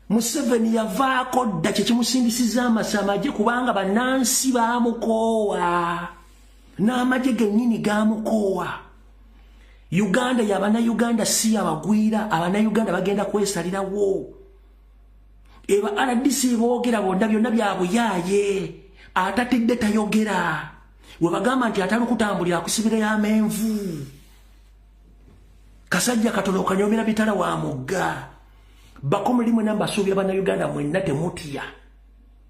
Museveni yavaako dda kyekimusindisiza amagye kubanga bannansi baamukoowa n'amagye gennyini gaamukoowa Uganda y'abannayuganda si abagwira abannayuganda bagenda kwesalirawo eba RDC boogera bonna byonna byabuyaaye atatidde tayogera we bagamba nti atali kutambulira kusibira y'amenvu kasajja katono okanyomera bitala wa mugga bakomulimu namba suubira bannayuganda mwenna temutya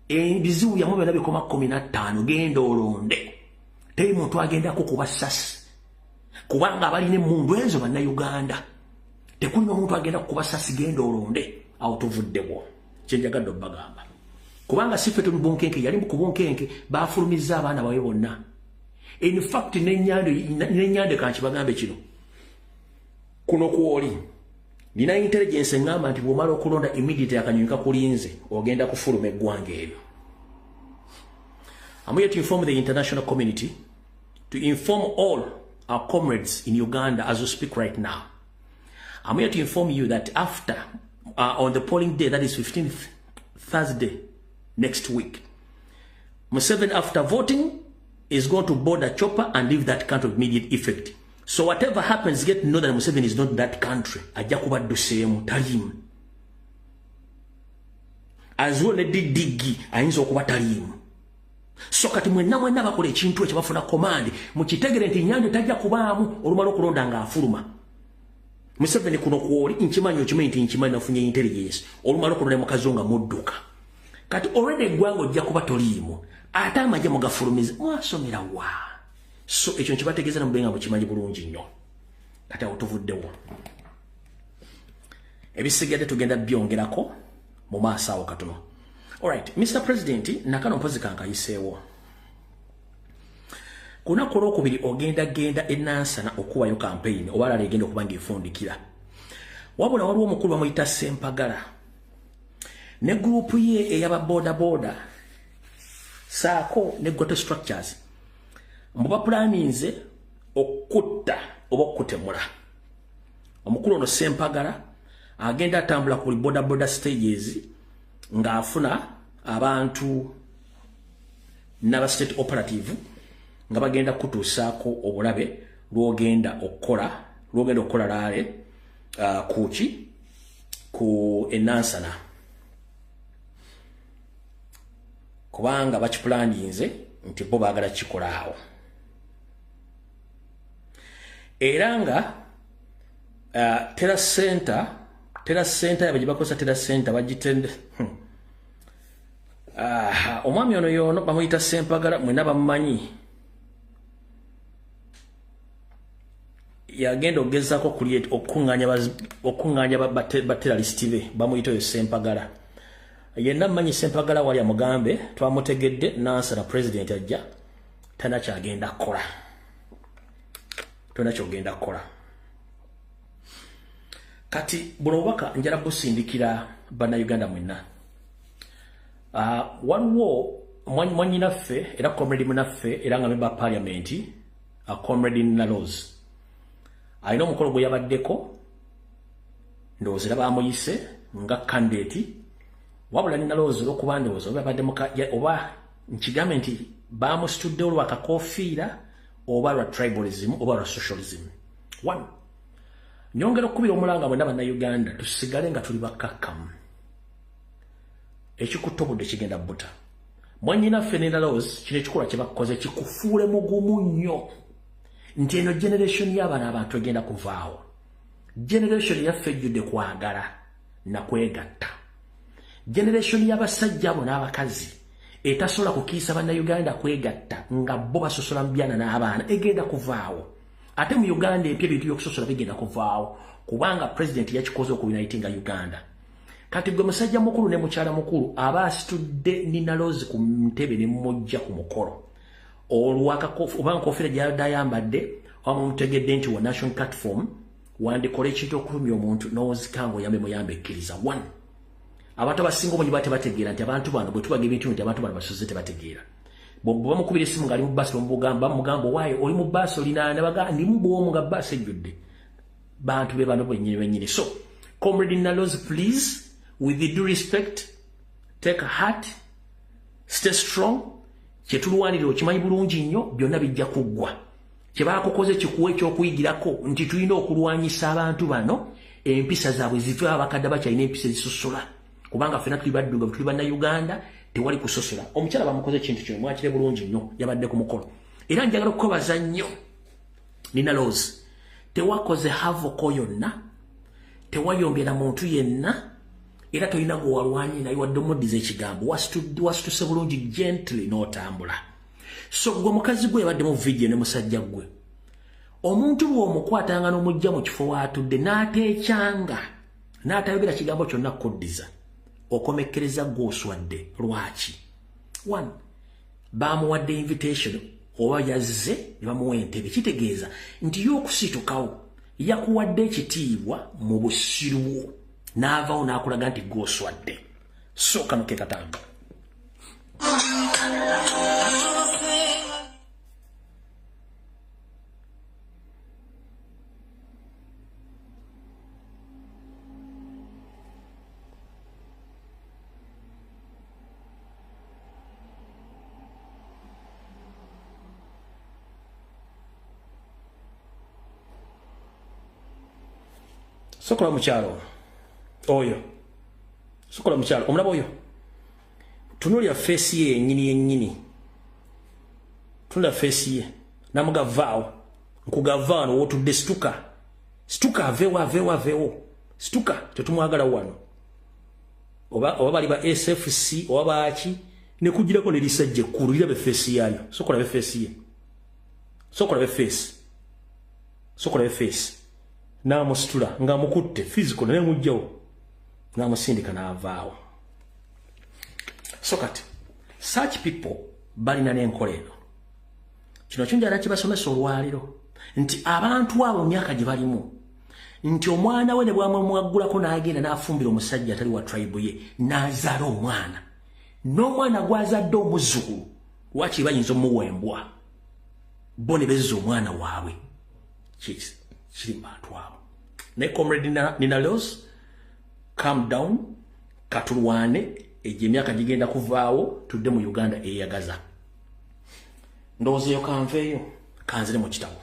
ebizibu yamu byonna bikoma 15 genda olonde teri muntu agenda kukuba ssasi kubanga abalina emmundu ezo bannayuganda tekuli n'omuntu agenda kukuba ssasi genda olonde awo tuvuddewo kyenjagadde obbagamba kubanga si ffe tuli bunkenke yali ku bunkenke baafulumizza abaana bawe bonna in fact n'ennyande kankibagambe kino kuno kwoli nina intelligence eŋŋamba nti bw'omala okulonda immediate akanyonyi kakulinze ogenda kufuluma eggwanga eryo. I'm here to inform the international community, to inform all our comrades in Uganda as we speak right now. I'm here to inform you that after, on the polling day, that is 15th Thursday next week, Museveni, after voting, is going to board a chopper and leave that country with immediate effect. So whatever happens, get to know that Museveni is not in that country. Ajakuba dosemu talimu. As well as digi ayinza okuba talimu. So kati mwenna bakola ekintu ekyo bafuna command mukitegere nti nyande tajja kubaamu olumalo kulonda nga afuluma. Museveni kuno kwoli nkimanyi okimanyi nti nkimanyi nafunye intelligence olumalo kulonda mukazonga mudduka. Kati already gwango ojja kuba toliimu ate amagye mugafulumiza mwasomera wa. So ekyo nkibategeeza na mubenga mukimanyi bulungi nnyo. Kati awo tuvuddewo. Ebisigadde tugenda byongerako mu maaso awo katono. Alright, Mr. President, nakano mpozi kankayiseewo. Kuna kolo kubiri genda enansana okuwayo campaign obala legenda okubanga efundikira. Wabula waliwo omukulu bamuyita Sempagala. Ne group ye eyaba boda saako ne goto structures. Mbuba planinze okutta oba okutemula. Omukulu ono Sempagala agenda atambula ku boda stages nga afuna abantu n'aba state operative nga bagenda kutuusaako obulabe lwogenda okukola laale kuki ku enansana kubanga bakiplaninze nti bo baagala kikola awo era nga Terra Center yabaje bakosa Terra Center bagitende omwami ono yono bamuyita Sempagala mwena bamumanyi yagenda ogezako create okunganya baterrorist be bamuyita yo Sempagala yenna manyi Sempagala wali amugambe twamutegedde nansana president ajja tana kyagenda kola tona kyogenda kola kati bulobaka njala busindikira bana Uganda mwenna waliwo mwanyi naffe era comrade munaffe era nga member parliament comrade Naloz alina omukolo gwe yabaddeko ndowooza era bamuyise nga candidate wabula Naloz olwokuba ndowooza oba nkigambe nti bamusituddewo lwa kakofiira oba lwa tribalism oba lwa socialism. One, nyongera okubira omulanga bwenna bannayuganda tusigale nga tuli bakkakkamu ekikutobudde kigenda buta mwannyinaffe ne Naloz kino ekikola kye bakoze kikufuule mugumu nnyo nti eno generation y'abaana abantu egenda kuvaawo generation yaffe ejjudde kwagala na kwegatta generation y'abasajja abo n'abakazi etasobola kukiisa bannayuganda kwegatta nga bo basosola mu byana n'abaana egenda kuvaawo ate mu Uganda empya ebintu by'okusosola bigenda kuvaawo kubanga president yakikoze okubinayitinga Uganda kati gwe musajja mukulu ne mukyala mukulu aba asitudde ni Naloz ku ntebe ne mmujja ku mukolo oba nkofiira gy'ayambadde wamutegedde nti wa national platform wandikola ekintu okulumya omuntu n'ozikanga oyambe muyambe ekkiriza. One, abantu abasinga obungi batebategeera nti abantu bano bwe tubaga ebintu nti abantu bano basuze tebategeera bwe bamukubira essimu ng'ali mu bbaasi bamugamba waayo oli mu bbaasi olinaana baga ndi mu bw'omu nga bbaasi ejjudde bantu be bano bennyini. So comrade Naloz, please, with the due respect, take a heart, stay strong. Kyetulwanirira okimanyi bulungi nnyo byonna bijja kuggwa kye baakukoze kikuwa ekyokuyigirako nti tulina okulwanyisa abantu bano empisa zaabwe zive abakadde bakyalina empisa ezisosola kubanga ffenna tuli baddugavu tuli bannayuganda tewali kusosola. Omukyala bamukoze ekintu kino mwakire bulungi nnyo yabadde ku mukolo era njagala okukobaza nnyo ni Naloz tewakoze havoko yonna tewayombera muntu yenna era tolina gwe walwanye naye wadde omuddiza ekigambo wasituse bulungi gently n'otambula. So gwe mukazi gwe yabadde mu vidiyo ne musajja gwe omuntu bw'omukwatanga n'omujja mu kifo waatudde n'ateekyanga n'atayogera kigambo kyonna kuddiza okomekkereza gw'oswadde lwaki? One, bamuwadde invitation oba yazze ne bamuwa entebe kitegeeza nti y'okusitukawo yakuwadde ekitiibwa mu busiru n'avaawo n'akulaga nti gw'oswadde. So kano ke katamba sokola mukyalo oyo sokola mukyalo omulaba oyo tunulya face ye yennyini tunulya face ye namugavaawo nkugavaano wotudde situka aveewo situka tetumwagala wano oba bali ba SFC oba baaki ne kugirako ne lisajja ekkulu lirabe face yayo sokola be face ye sokola be face n'amusitula ng'amukutte physical ne mujjawo n'amusindika n'avaawo. So kati such people balina n'enkola eno kino kinjala kibasomesa olwaliro nti abantu abo myaka gye balimu nti omwana we ne bwamwaggulako n'agenda n'afumbira omusajja atali wa tribe ye n'azaala omwana n'omwana gw'azadde omuzzukulu lwaki bayinza omuwembwa bo ne bezza omwana waabwe kiri bantu abo. Ne comrade Naloz, calm down katulwane ejje emyaka gigenda kuvaawo tudde mu Uganda eyagaza ndowooza kanveeyo kanzire mu kitabo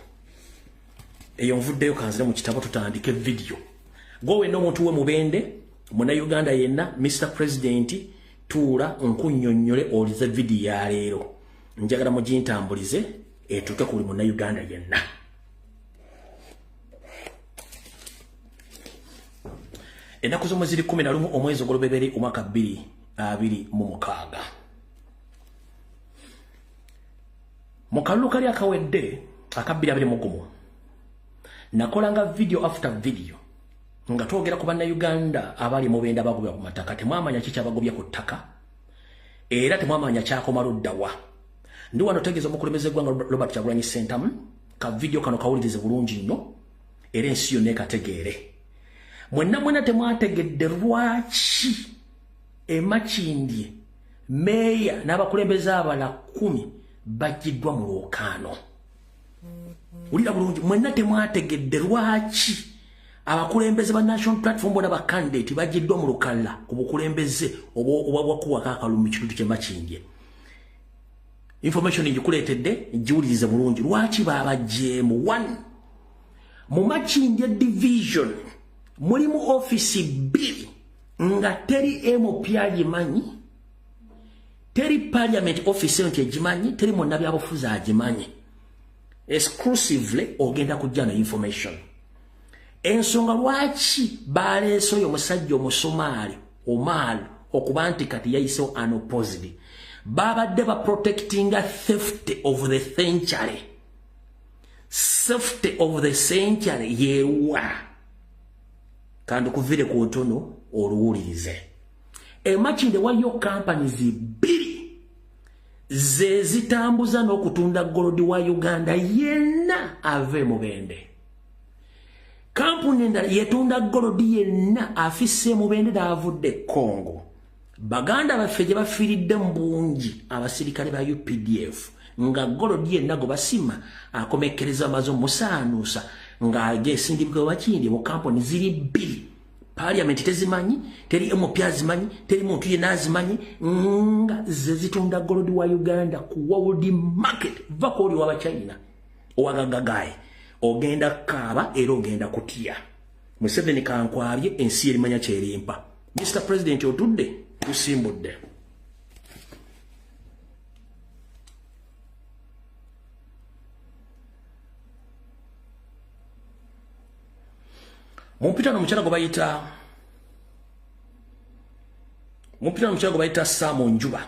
eyo nvuddeyo kanzire mu kitabo tutandike video gwowe n'omuntu we mubende muna Uganda yenna Mr. President tuula nkunnyonnyole olize video ya leero njagala mugintambulize etuuke ku buli muna Uganda yenna. Ennaku z'omwezi 11 omwezi ogw'olubebere omwaka 2026 mu kalulu kali akawedde aka 2021 nakolanga video after video nga twogera ku bannayuganda abali mu benda bagobya ku mataka temwamanya ki kyabagobya ku ttaka era temwamanya kyakoma luddawa ndi wano tegeeza omukulembeze gwanga Robert Kyagulanyi Ssentamu ka video kano kawulirize bulungi nnyo era ensi yonna ekategeere mwenna temwategedde lwaki Makindye meya n'abakulembeze abala 10 bajiddwa mu lwokaano ulira bulungi mwenna temwategedde lwaki abakulembeze ba National Platform bona ba candidate bajiddwa mu lukalla ku bukulembeze obwakuwaka akalumi kitundu kye Makindye information njikuleetedde njiwulirize bulungi lwaki babajjeemu 1 mu Makindye division mulimu office 2 nga teri MP agimanyi teri parliament office nti egimanyi teri monna byabufuzi agimanyi exclusively ogenda kujja na information ensonga lwaki baleese oyo omusajja omusomaali Omar okuba nti kati yayisewo unopposed babadde ba protecting theft of the century safety of the century yewa kandi kuvire ku ntono oluwulirize Makindye waliyo companies 2 ze zitambuza n'okutunda gold wa Uganda yenna ave mu bende kampuni endala yetunda gold yenna afisse mu bende davudde Congo baganda baffe gye bafiiridde mu bungi abasirikale ba UPDF nga gold yenna go basima akomekkereza amazo musaanuusa nga agesindibwa Makindye mu kampuni ziri 2 parliament tezimanyi teri MP azimanyi teri muntu yenna azimanyi nga ze zitunda gold wa Uganda ku world market vakoli wa China owagagagai ogenda kaaba era ogenda kutya Museveni kankwabye ensi erimanya kyerimpa Mr. President otudde tusimbudde Mumpitano mchana gobayita Simon Njuba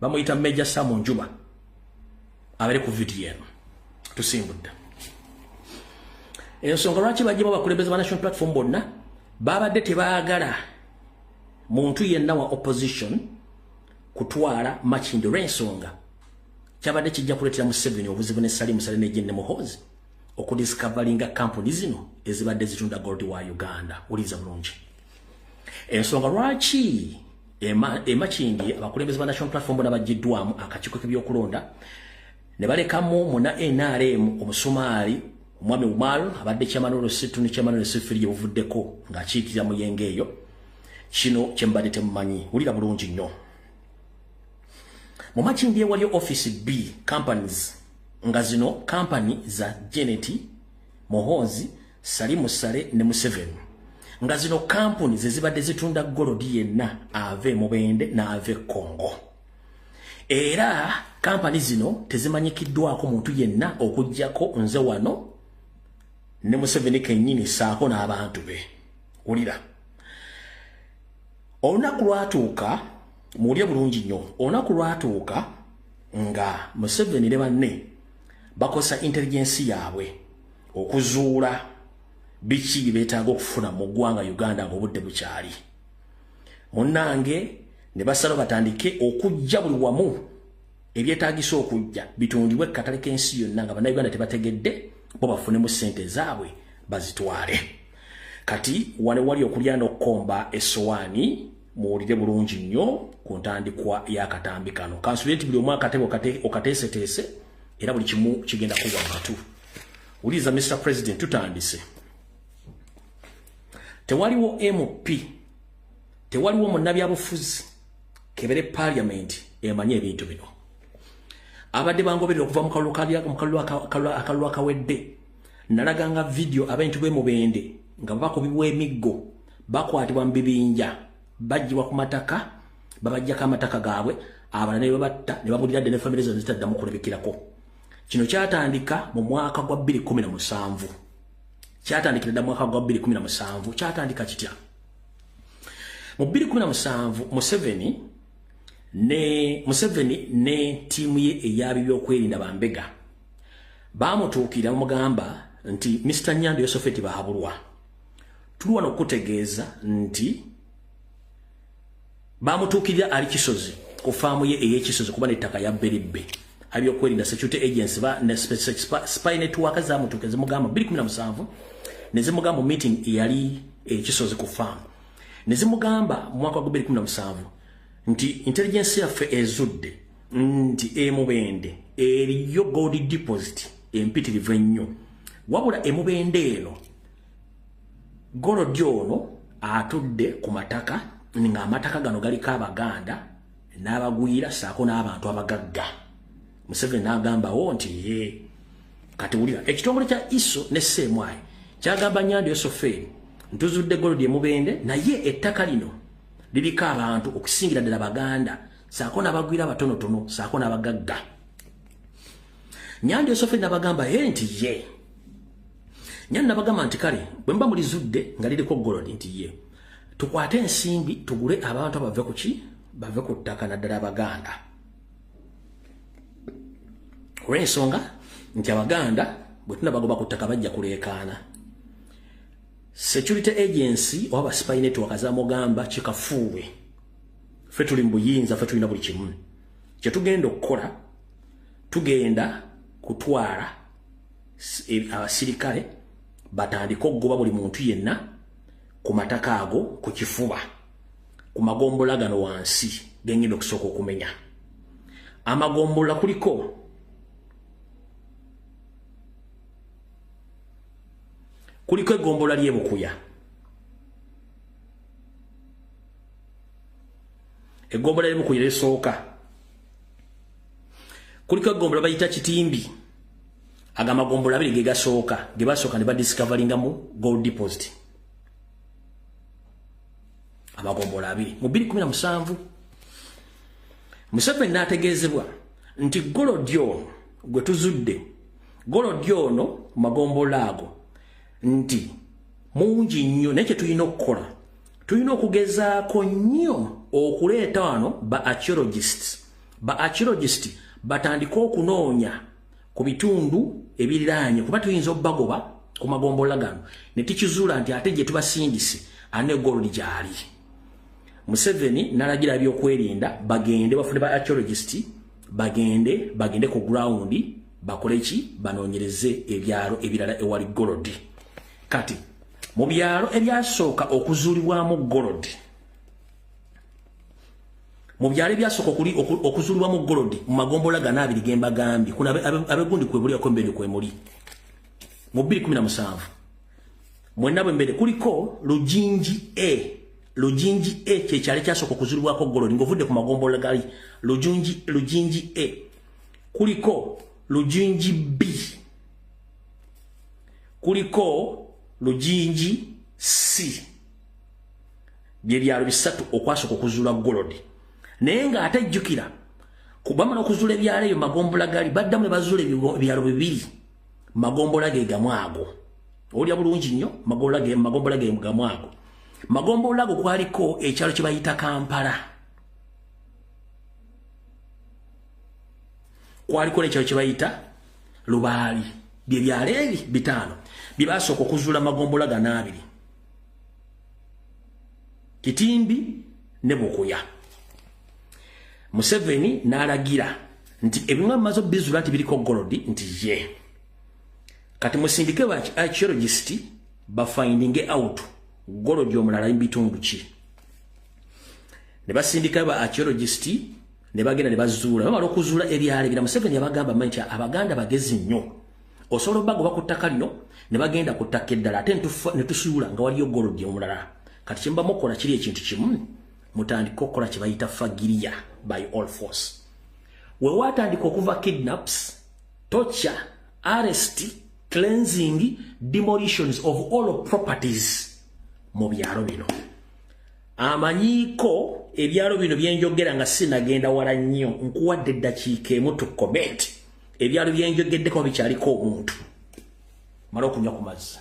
bamuyita Major Simon Njuba abere ku VTN tusimbudde ensonga lwaki bajjemu abakulembeze ba National Platform bonna babadde tebaagala muntu yenna wa opposition kutwala Makindye olw'ensonga kyabadde kijja kuleetera Museveni obuzibu ne Salim Saleh ne Jenne Muhoozi okudiscoveringa kampuni zino ezibadde zitunda gold wa Uganda uliza bulungi ensonga lwaki Makindye abakulembeze ba National Platform bona bajiddwamu akakiiko k'ebyokulonda ne balekamu muna NRM omusumaali omwami Umar abadde chairman olusitu ne chairman olusifu lye buvuddeko ng'akiikirira mu yenge eyo kino kyembadde temumanyi ulira bulungi nnyo mu Makindye waliyo office B companies nga zino company za Janet Muhoozi Salim Saleh ne Museveni nga zino company zezibadde zitunda gold yenna ave mu bende na ave Congo era company zino tezimanyikiddwako muntu yenna okujjako nze wano ne Museveni kennyini saako n'abantu be ulira olunaku lwatuuka muulye bulungi nnyo olunaku lwatuuka nga Museveni ne banne bakosa intelligence yaabwe okuzuula biki beetaaga okufuna mu ggwanga Uganda ng'obudde bukyali munnange ne basala batandike okujja buli wamu ebyetaagisa okujja bitundibwe katale k'ensi yonna nga bannayuganda tebategedde bo bafunemu ssente zaabwe bazitwale kati wane wali okulya n'okkomba essowaani muwulire bulungi nnyo ku ntandikwa y'akatambi kano kansuleti buli omu akatebe okateeseteese era buli kimu kigenda kuwa mukatu uliza Mr. President tutandise tewaliwo MP tewaliwo munnabyabufuzi kebere parliament emanye ebintu bino abadde bangoberera okuva mu kalulu akawedde nalaganga video abantu bwe mubende nga bakubibwa emiggo bakwatibwa mu bibinja bajjibwa ku mataka babajjako amataka gaabwe abalala ne babatta ne babulira ne family zo zitaddamu kulabikirako kino kyatandika mu mwaka gwa 2017 kyatandikira mu mwaka gwa 2017 kyatandika kitya mu 2017 Museveni ne tiimu ye eyabi byokwerinda bambega bamutuukira mugamba nti Mr. Nyando Yosofeti bahabulwa tulwana okutegeeza nti bamutuukirira ali Kisozi ku faamu ye eyekisozi kuba nettaka ya Beribbe abyokwerinda security agency ba ne spy network za mutuke zimugamba 2017 ne zimugamba meeting yali ekisozi ku faamu ne zimugamba mwaka wa 2017 nti intelligence yaffe ezudde nti Emubende eriyo gold deposit empitirivu ennyo wabula Emubende eno gold ono atudde ku mataka nga amataka gano galiko Abaganda n'abagwira saako n'abantu abagagga. Museveni n'agamba nti kati wulira ekitongole kya ISO ne Ssemwai kyagamba Nyando Yosoferi ntuzudde gold Emubende naye ettaka lino liriko abantu okusingira ddala Baganda saako n'abagwira abatonotono saako n'abagagga. Nyando Yosoferi n'abagamba nti Nyando n'abagamba nti kale bwe mba mulizudde nga liriko gold nti tukwate ensimbi tugule abantu abave ku ki bave ku ttaka naddala Abaganda. Olw'ensonga nti Abaganda bwe tunabagoba ku ttaka bajja kuleekaana. Security agency oba spy network azamugamba kikafuuwe ffe tuli mu buyinza ffe tulina buli kimu kye tugenda okukola tugenda kutwala abasirikale batandika okugoba buli muntu yenna ku mataka ago ku kifuba ku magombola gano wansi gengenda okusooka okumenya. Amagombola kuliko egombola ly'Ebukuya, egombola ly'Ebukuya lisooka, kuliko egombola bayita Kitimbi, agamagombola abiri ge gasooka ge basooka ne badiscoveringamu gold deposit. Amagombola abiri mu 2017 Museveni n'ategeezebwa nti gold ono gwe tuzudde gold ono magombola ago nti mungi nnyo naye kye tulina okukola tulina okugezaako nnyo okuleeta wano ba archaeologist batandika okunoonya ku bitundu ebiriraanye kuba tuyinza obbagoba ku magombola gano ne tukizuula nti ate gye tubasindise ane gold gyali. Museveni n'alagira ebyokwerinda bagende bafune ba archaeologist bagende ku ground bakole ki banoonyereze ebyalo ebirala ewali gold. Kati mu byalo ebyasooka okuzuulibwamu gold okuzuulibwamu gold mu magombola gano abiri gemba gambi kuna abegundi kwebuliako mbere kwemuli mu 2017 mwenna bwembere kuliko Lujinji A kyekyali kyasooka okuzuulibwako gold ng'ovudde ku magombola gali Lujinji A kuliko Lujinji B kuliko Lujinji C bye byalo bisatu okwasooka okuzuula gold naye nga ate jjukira kubamala okuzuula ebyalo ebyo magombola gali baddamu ne bazuula ebyalo bibiri magombola ge gamu ago olya bulungi nnyo magombola ge gamu ago. Magombola ago kwaliko ekyalo kye bayita Kampala kwaliko n'ekyalo kye bayita Lubaali bye byalo ebi bitaano bye basooka okuzuula magombola gano abiri Kitimbi ne Bukuya. Museveni n'alagira nti ebimwe amaze bizuula nti biriko gold nti kati musindike ba archaeologist bafinding out gold omulala mbitundu ki ne basindika ba archaeologist ne bagenda ne bazuula bamala okuzuula ebyalo bira. Museveni yabagamba manyi Abaganda bagezi nnyo osobola bagoba ku ttaka lino ne bagenda ku ttaka eddala ate ne tusuula nga waliyo gold omulala. Kati kyemba mukola kiri ekintu kimu mutandika okukola kye bayita fagiria by all force we watandika okuva kidnaps torture arrest cleansing demolitions of all properties mu byalo bino. Amanyiiko ebyalo bino byenjogera nga sinagenda wala nnyo nkuwadde eddakiika emu tu comment ebyalo byenjogeddeko bikyaliko omuntu mala okunywa ku mazzi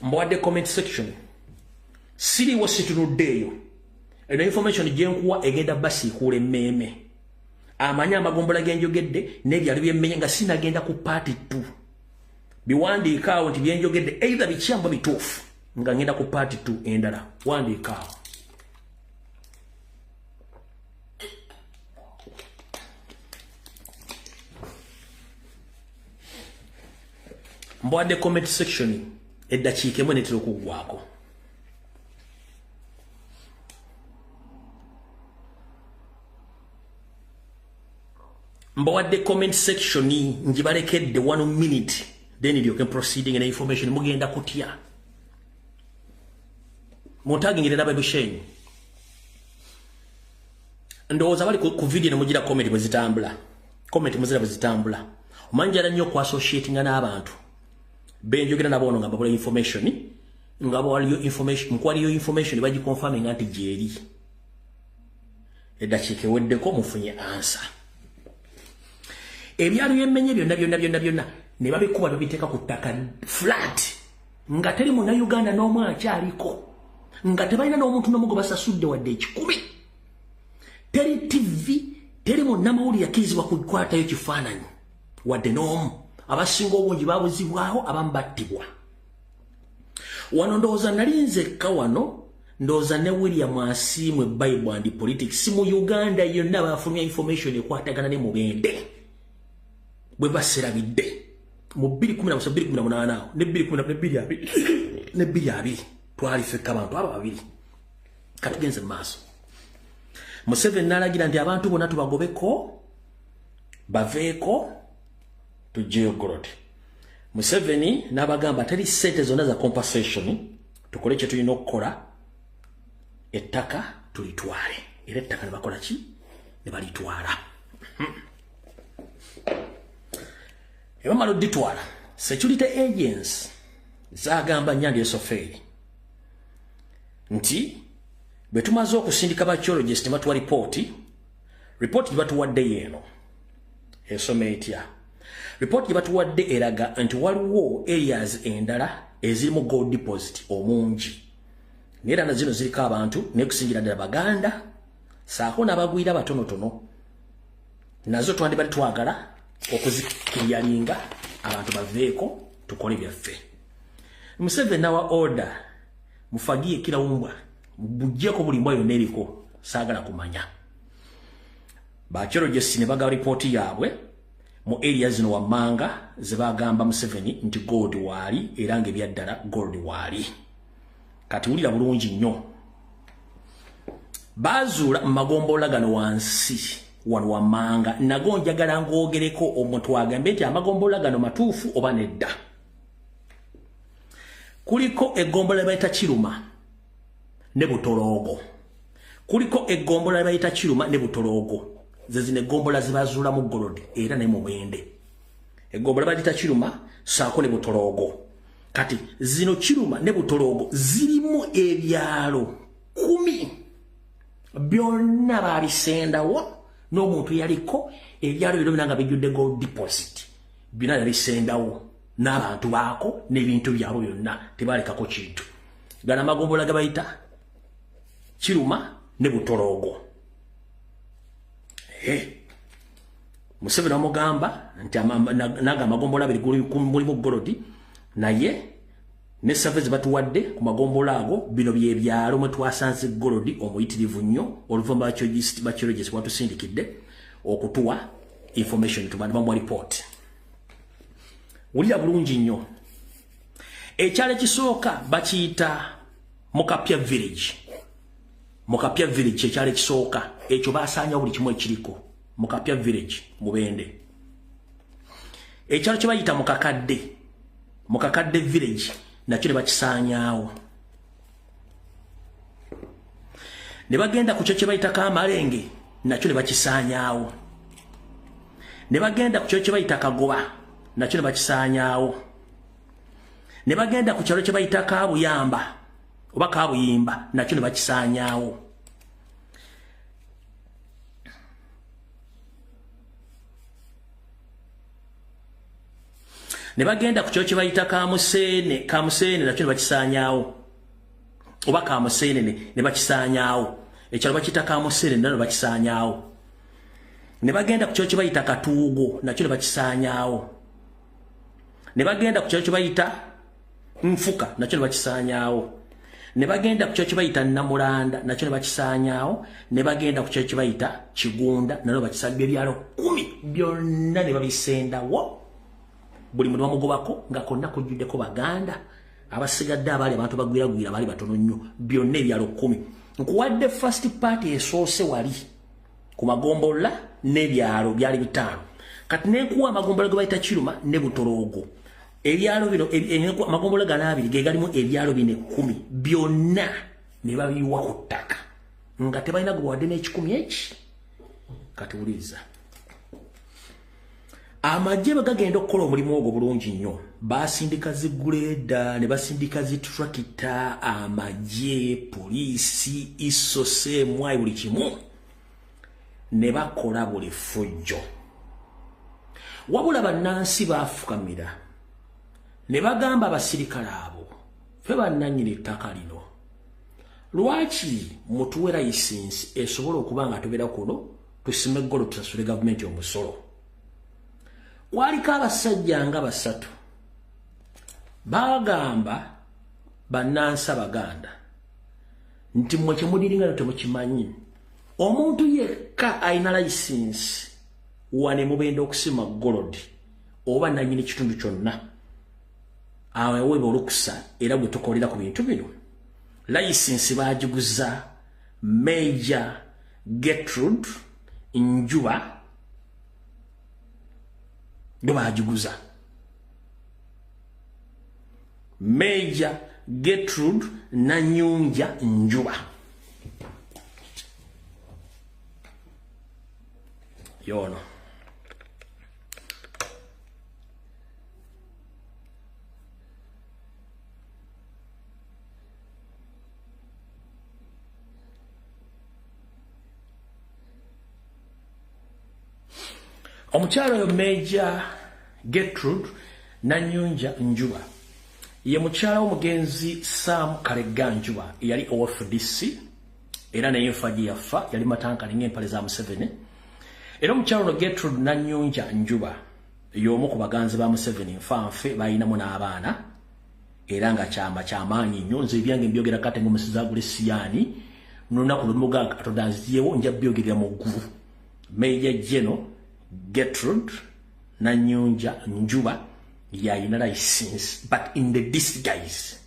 mbawadde comment section siriwo situnuddeeyo eno information gyenkuwa egenda basiikuula emmeeme amanya amagombola genjogedde n'ebyalo byemmenye nga sinagenda ku party 2 biwandiikaawo nti byenjogedde either bikyamba bituufu nga ngenda ku party 2 endala wandiikaawo mbwadde comment section eddakiika emu netera okuggwako. Mbwadde comment section njibalekedde 1 minute then you can proceeding and information mugenda kutya. Montagingire na Bible Shane. Ndowooza bali ku video ne mugira comment bwezitambula. Comment muzira bwezitambula. Omanjala nnyo ku associating n'abantu. Benjogera nabo ono nga babula information. Nga bwaliyo information, nkwaliyo information baji confirming anti jeri. Eddakiika eweddeko mufunye answer. Ebyalo byemmenye byonna ne babikuba babiteeka ku ttaka flat. Nga teri munna Uganda n'omu akyaliko. Nga tebalina n'omuntu n'omu gwe basasudde wadde 10. Teri TV, teri munnamawulire yakkirizibwa kukwatayo kifaananyi wadde n'omu. Abasinga obungi babuzibwaho abamu battibwa. Wano ndowooza nali nzekka wano, ndowooza ne William Asiimwe Bible and Politics mu Uganda yonna bafulumya information ekwatagana ne Mubende bwe baserabidde mu 2017-2018 ne 2022 twali fekka abantu abo babiri. Katugenze maaso. Museveni n'alagira nti abantu bonna tubagobeko baveeko tujjeyo Gorod. Museveni n'abagamba teri ssente zonna za compensation, tukole kye tulina okukola, ettaka tulitwale. Era ettaka ne bakola ki? Ne balitwala. Ebamala odditwala, security agents zagamba Nyandi Esofeeri nti bwe tumaze okusindika bakyologist ne batuwa ripooti gye batuwadde yeeno esoma etya. Ripooti gye batuwadde eraga nti waliwo areas endala ezirimu gold deposit omungi. Naye era na zino ziriko abantu naye kusingira ddala Baganda saako n'abagwira batonotono. Nazo twandibali twagala okuzikiriyalinga abantu baveeko tukole byaffe. Museveni nawa order mufagie kila umbwa bujjeko buli mbwa yonna eriko saagala kumanya. Bakyologist ne baga ripooti yaabwe mu area zino wammanga ze bagamba Museveni nti gold waali era ng'ebyaddala gold waali. Kati wulira bulungi nnyo. Bazuula mu magombola gano wansi wano wammanga nago njagala ngoogereko omuntu agambe nti amagombola gano matuufu oba nedda. Kuliko egombola bayita Kiruma ne Butoloogo. Kuliko egombola bayita Kiruma ne Butoloogo. Zezine egombola zibazuula mu Gorod era ne Mubende. Egombola bayita Kiruma saako ne Butoloogo. Kati zino Kiruma ne Butoloogo zirimu ebyalo 10 byonna babisendawo n'omuntu yaliko ebyalo bino binanga bijjudde gold deposit bina yabisendawo n'abantu baako n'ebintu byabo byonna tebalekako kintu. Gana magombola gabayita Kiruma ne Butoloogo. Museveni amugamba nti naga magombola abiri mulimu Gorod naye ne savezi batuwadde ku magombola ago bino byebyalo mwe twasanze Gorod omuyitirivu nnyo oluvannyuma bakyologist watusindikidde okutuwa information tubanda bamu report. Wulira bulungi nnyo. Ekyalo ekisooka bakiyita Mukapya village. Mukapya village ekyalo ekisooka ekyo basaanya buli kimu ekiriko. Mukapya village Mubende. Ekyalo kye bayita Mukakadde village nakyo ne bakisaanyaawo. Ne bagenda ku kyo kye bayita Kamalenge nakyo ne bakisaanyaawo. Ne bagenda ku kyo kye bayita Kagoba nakyo ne bakisaanyaawo. Ne bagenda ku kyalo kye bayita Kabuyamba oba Kabuyimba nakyo ne bakisaanyaawo. Ne bagenda ku kyalo kye bayita Kamuseene nakyo ne bakisaanyaawo oba Kamuseenene ne bakisaanyaawo. Ekyalo bakiyita Kamuseene ne bakisaanyaawo. Ne bagenda ku kyalo kye bayita Katuugo nakyo ne bakisaanyaawo. Ne bagenda ku kyalo kye bayita Nfuka nakyo ne bakisaanyaawo. Ne bagenda ku kyalo kye bayita Namulanda nakyo ne bakisaanyaawo. Ne bagenda ku kyalo kye bayita Kigunda nakyo bakisaanyaawo. Ebyalo 10 byonna ne babisendawo buli muntu bamugobako nga konna kujjuddeko baganda abasigadde abaali abantu bagwiragwira baali batono nnyo byonna ebyalo 10 nkuwadde first party esoose wali ku magombola n'ebyalo byali 5 kati nekuwa amagombola ge bayita Kiruma ne Butorogo ebyalo bino amagombola gano abiri ge galimu ebyalo bine 10 byonna ne babiwa ku ttaka nga tebalina gwadde n'ekikumi eki kati wuliza amajje bagagenda okukola omulimu ogwo bulungi nnyo basindika ziguleda ne basindika zitrakita amajje poliisi isose mwai buli kimu ne bakola buli fujjo wabula bannansi baafukamira ne bagamba abasirikale abo fe bannannyini ettaka lino lwaki mutuwe layisinsi esobola okuba nga tubeera kuno tusime eggolo tusasule gavumenti omusolo waliko abasajja nga 3 bagamba bannansi abaganda nti mmwe kyemudiringa no temukimanyi omuntu yekka ayina layisinsi wane mubenda okusima golodi oba nannyini kitundu kyonna aweweebwa olukusa era bwe tukolera ku bintu bino layisinsi bagiguza Major Gertrude Njuba ndo bagiguza Major Gertrude Nanyunja Njuba yono omukyalo yo Major Gertrude Nanyunja Njuba ye mukyala w'omugenzi Sam Kalega Njuba yali OFDC era naye enfaji yafa yali matankani ng'empale za Museveni era omukyalo no Gertrude Nanyunja Njuba y'omu ku baganzi ba Museveni nfanfe bayinamu n'abaana era nga kyamaanyi nnyo nze ebyange mbyogera kate ng'omusizaagula Siyani n'olunaku lumuga Katonda anziyewo nja byogerera mu ggulu Major General Gertrude Nanyunja Njuba yayina license but in the disguise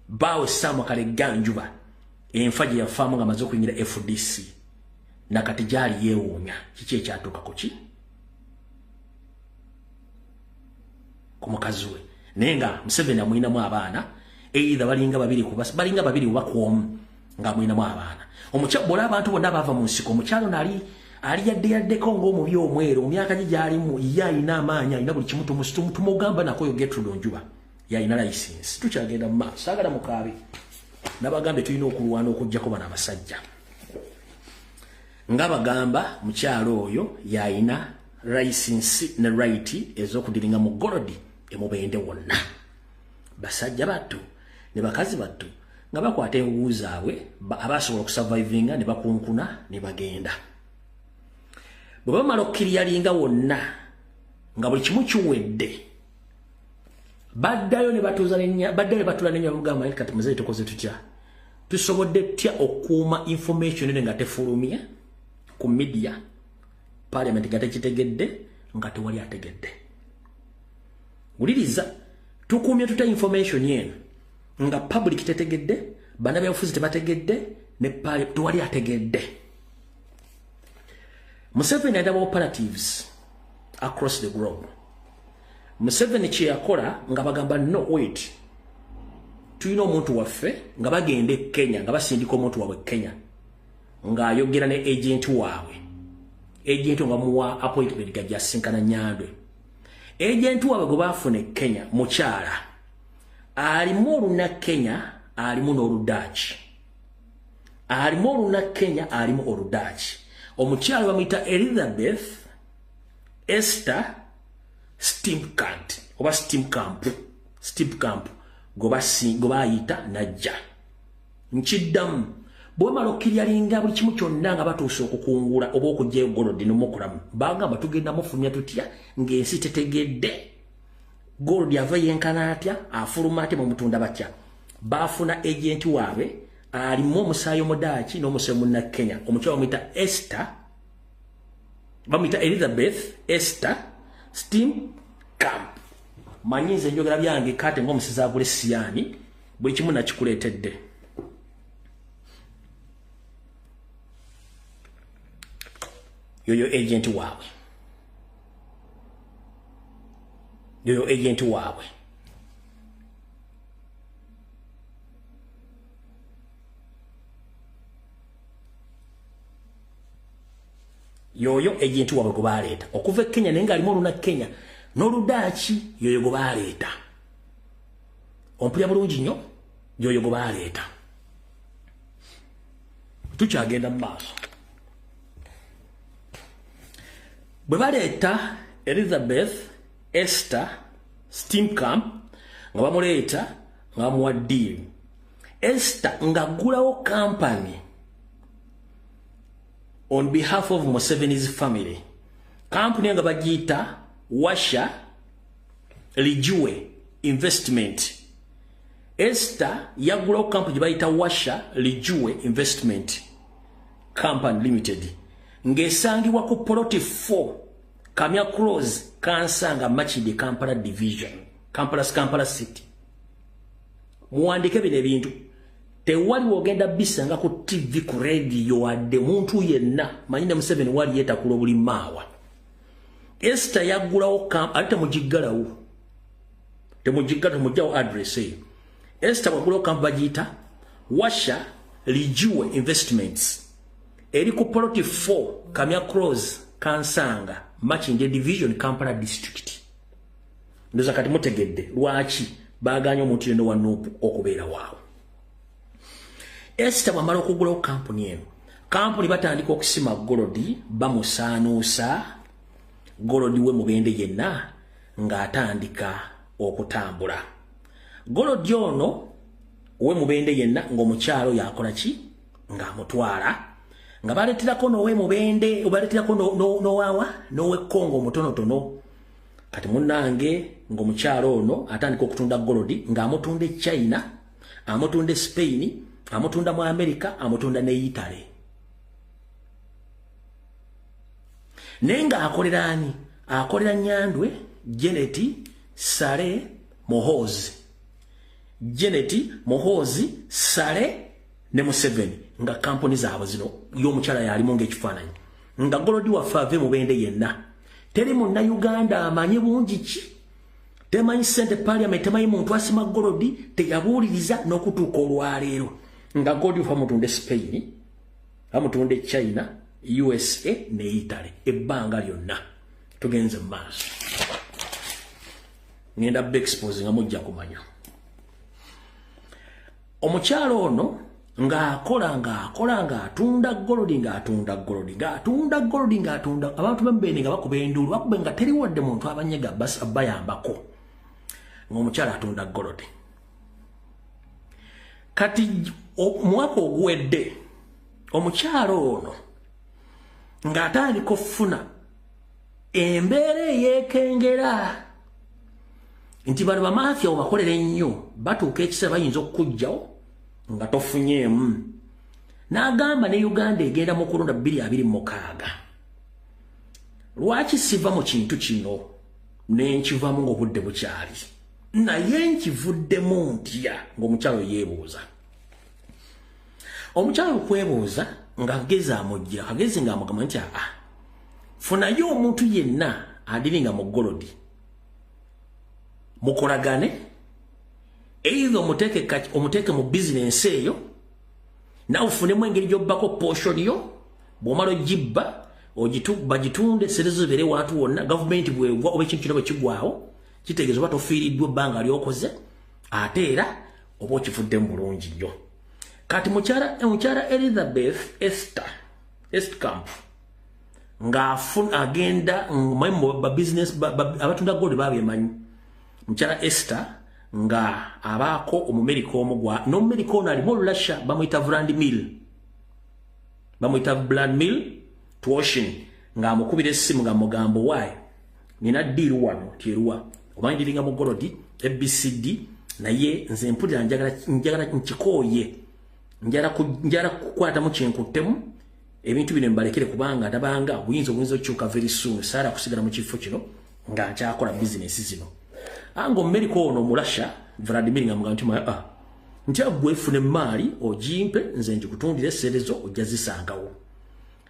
bawe Sam Kalega Njuba enfaji yafamu nga amaze okuyingira FDC nakati gyali yeewuunya kiki ekyatuuka kuki ku mukazi we naye nga Museveni amwinamu abaana either balinga babiri oba kwomu nga amwinamu abaana omukyabula abantu bonna bava mu nsiko omukyalo nali ali yaddeko ng'omubi omweru mu myaka gye gyalimu ye alina amaanyi alina buli kimu tumugamba nako yo Gertrude Njuba yalina license tukyagenda mu maaso saagala mukaabi n'abagambe tulina okulwana okuggyako bano abasajja nga bagamba mukyalo oyo yalina license ne right ez'okudiringa mu golodi emubende wonna basajja battu ne bakazi battu nga bakwata engugu zaabwe abasobola okusurvivinga ne bakunkuna ne bagenda bwe bamala okkirya linga wonna nga buli kimu kiwedde baddayo ne batula n'ennya bamugamba kati muzeeyi tukoze tutya tusobodde tutya okukuuma information ene nga tefulumye ku media parliament nga tekitegedde nga tewali ategedde wuliriza tukuumye tutya information yeno nga public tetegedde bannabyabufuzi tebategedde ne tewali ategedde Museveni had operatives across the globe. Museveni kye yakola nga bagamba no wait. Tuyina omuntu waffe nga bagende Kenya nga basindika omuntu waabwe Kenya nga ayogera ne agent waabwe. Agent nga muwa appointment ga jasinkana Nyandwe. Agent waabwe gwe baafune Kenya mukyala alimu oluna Kenya alimu n'Oludaaki. Alimu oluna Kenya alimu Oludaaki. Omukyalo bamuyita Elizabeth Esther Steenkamp oba Steenkamp gobayita najja nkiddamu bwemala okkirya linga buli kimu kyonna nga batuuse okukungula oba okujja egolodi n'omukulamu bagamba tugenda mufulumya tutya ng'ensi tetegedde golodi ava yenkana atya afuluma ate mumutunda batya baafuna agenti waabwe alimu omusaayi Omudaaki n'omusaayi munna Kenya omukyala bamuyita Elizabeth Esther manyinze njogera byange kate ng'omusiza agule siyani buli kimu nakikuleetedde. Yoyo agent waabwe. Yoyo agent waabwe. Yoyo agent waabwe go baleeta okuva Kenya nenga alimo oluna Kenya n'oludaaki yoyo go baleeta. Ompulya bulungi nnyo yoyo go baleeta. Tukyagenda mu maaso. Bwe baleeta Elizabeth Esther Steenkamp nga bamuleeta nga bamuwa deal. Esther nga gulawo company on behalf of Museveni's family. Company nga bagiyita Washa Lijue Investment. Esther yagulawo company gye bayita Washa Lijue Investment Company Limited. Ngesangibwa ku Plot 4 Kamya Close Kansanga Machidi Kampala Division Kampala City. Muwandike bino ebintu tewali wogenda bisanga ku TV ku radio wadde muntu yenna manyine Museveni wali yetakula buli maawa. Esther yagulawo alite mujiggalawo temujiggala mujjawo address eyo. Esther wagulawo kampa bagiyita Washa Lijue Investments eri ku Plot 4 Kamya Close Kansanga Machinde Division Kampala District. Ndoza kati mutegedde lwaki baganya omuntu yeno wa Nuupu okubeera waawo. Esther bamala okugulawo kampuni eno. Kampuni batandika okusima Golodi bamusaanuusa Golodi we mubende yenna ng'atandika okutambula. Golodi ono we mubende yenna ng'omukyalo yakola ki ng'amutwala nga baleeterako nowe mubende obaleeterako nowawa nowe Kongo mutonotono. Kati munnange ng'omukyalo ono atandika okutunda Golodi ng'amutunda e China, amutunda e Spain, amutunda mu America, amutunda ne Italy. Nenga akolera ani? Akolera Nyandwe Janet Sale Mohozi. Janet Mohozi Sale ne Museveni nga kampuni zaabwe zino y'omukyala yalimu ng'ekifaananyi. Nga Golodi waffe ave mubende yenna. Teri munna Uganda amanyi bungi ki. Temanyi ssente parliament, temanyi muntu asima Golodi, teyabuuliriza n'okutuuka olwaleero. Nga Golodi waffe amutunde Spain, amutunde China, USA ne Italy. Ebbanga lyonna. Tugenze mu maaso. Ngenda be-expose nga mujja kumanya. Omukyalo ono ng'atunda Golodi abantu b'embende nga bakuba enduulu bakube nga teri wadde muntu abanyega bayambako ng'omukyala atunda Golodi. Kati omwaka oguwedde omukyalo ono ng'atandika okufuna embeera eyeekengera nti bano bamafia obakolera ennyo batuuka ekiseera bayinza okukugjawo nga tofunyeemu. N'agamba ne Uganda egenda mu kulonda 2026. Lwaki siva mu kintu kino nenkivamu ng'obudde bukyali? Naye nkivuddemu ntya ng'omukyalo yeebuuza. Omukyalo okwebuuza ng'agezi amujja, agezi ng'amugamba nti funayo omuntu yenna adiringa mu Golodi. Mukolagane, either omuteeke mu business eyo, na ufunemu engeri gy'obbako portion yo, bw'omala ogibba, bagitunde serezo zibeere wantu wonna, gavumenti bw'egwa oba ekintu kino bwe kigwawo, kitegeeza oba tofiiriddwa ebbanga lyokoze, ate era oba okifuddemu bulungi nnyo. Kati mukyala Elizabeth Esther Steenkamp agenda mu business abatunda Golodi babyemanyi. Mukyala Esther nga abaako omumerika omugwa n'omumerika ono alimu olulasha bamuyita Vladimir Tuoshin ng'amukubira essimu nga mugambo waayo nina ddiiru wano tyeruwa omanyi ndiringa mu Golodi ABCD naye nze mpulira njagala nkikooye njala kukwatamu kyenkuttemu ebintu bino mbalekere kubanga ndabanga buyinza okyuka very soon saara kusigala mu kifo kino nga nkyakola bizinesi zino. ango America ono mulasha Vladimir ngamugamba nti nti agwe fune mali ojimpe nze njikutundire serezo ojazisangawo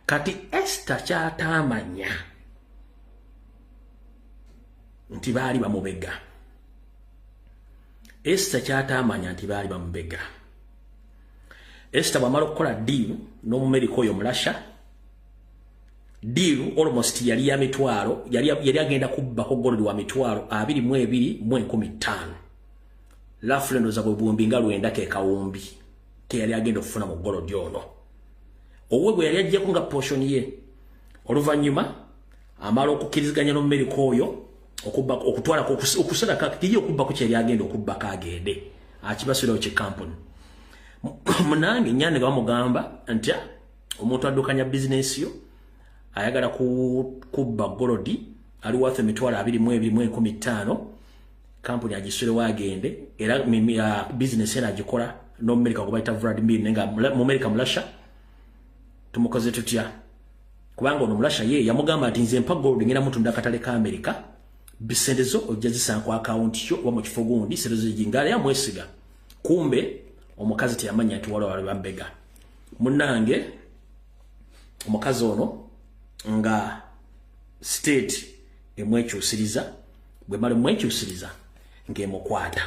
kati Esther kyatamanya nti bali bamubega Esther kyatamanya nti bali bamubega Esther bamala okukola deal n'omumeriko oyo mulasha deal almost yali ya mitwalo yali agenda kubba ko gold wa mitwalo 22.15 lafrendo za bwumbi ngalwenda ke kawumbi ke yali agenda ofuna mu gold yono owebwe yali ajje kunga portion ye oluvanyuma amalo okukiriziganya n'omumeriko oyo okubba okutwala okusala kakiti okubba ku kyali agenda okubba kagende akibasiro kye company munange nyane bamugamba nti omuntu adukanya business yo ayagala kubba golodi ali worth emitwalo 22.15 company agisure wagende era business era agikola no America kubaita Vladimir nenga mu America mulasha tumukoze tutya kubanga ono mulasha ye yamugamba ati nze mpa gold ngina muntu ndakatale ka America bisendezo ojazisa kwa account yo wa mu kifogundi serezo jingale ya mwesiga kumbe omukazi tiyamanya ati wala bambega munange omukazi ono nga state emwekyusiriza bwe mali mwekyusiriza ngemukwata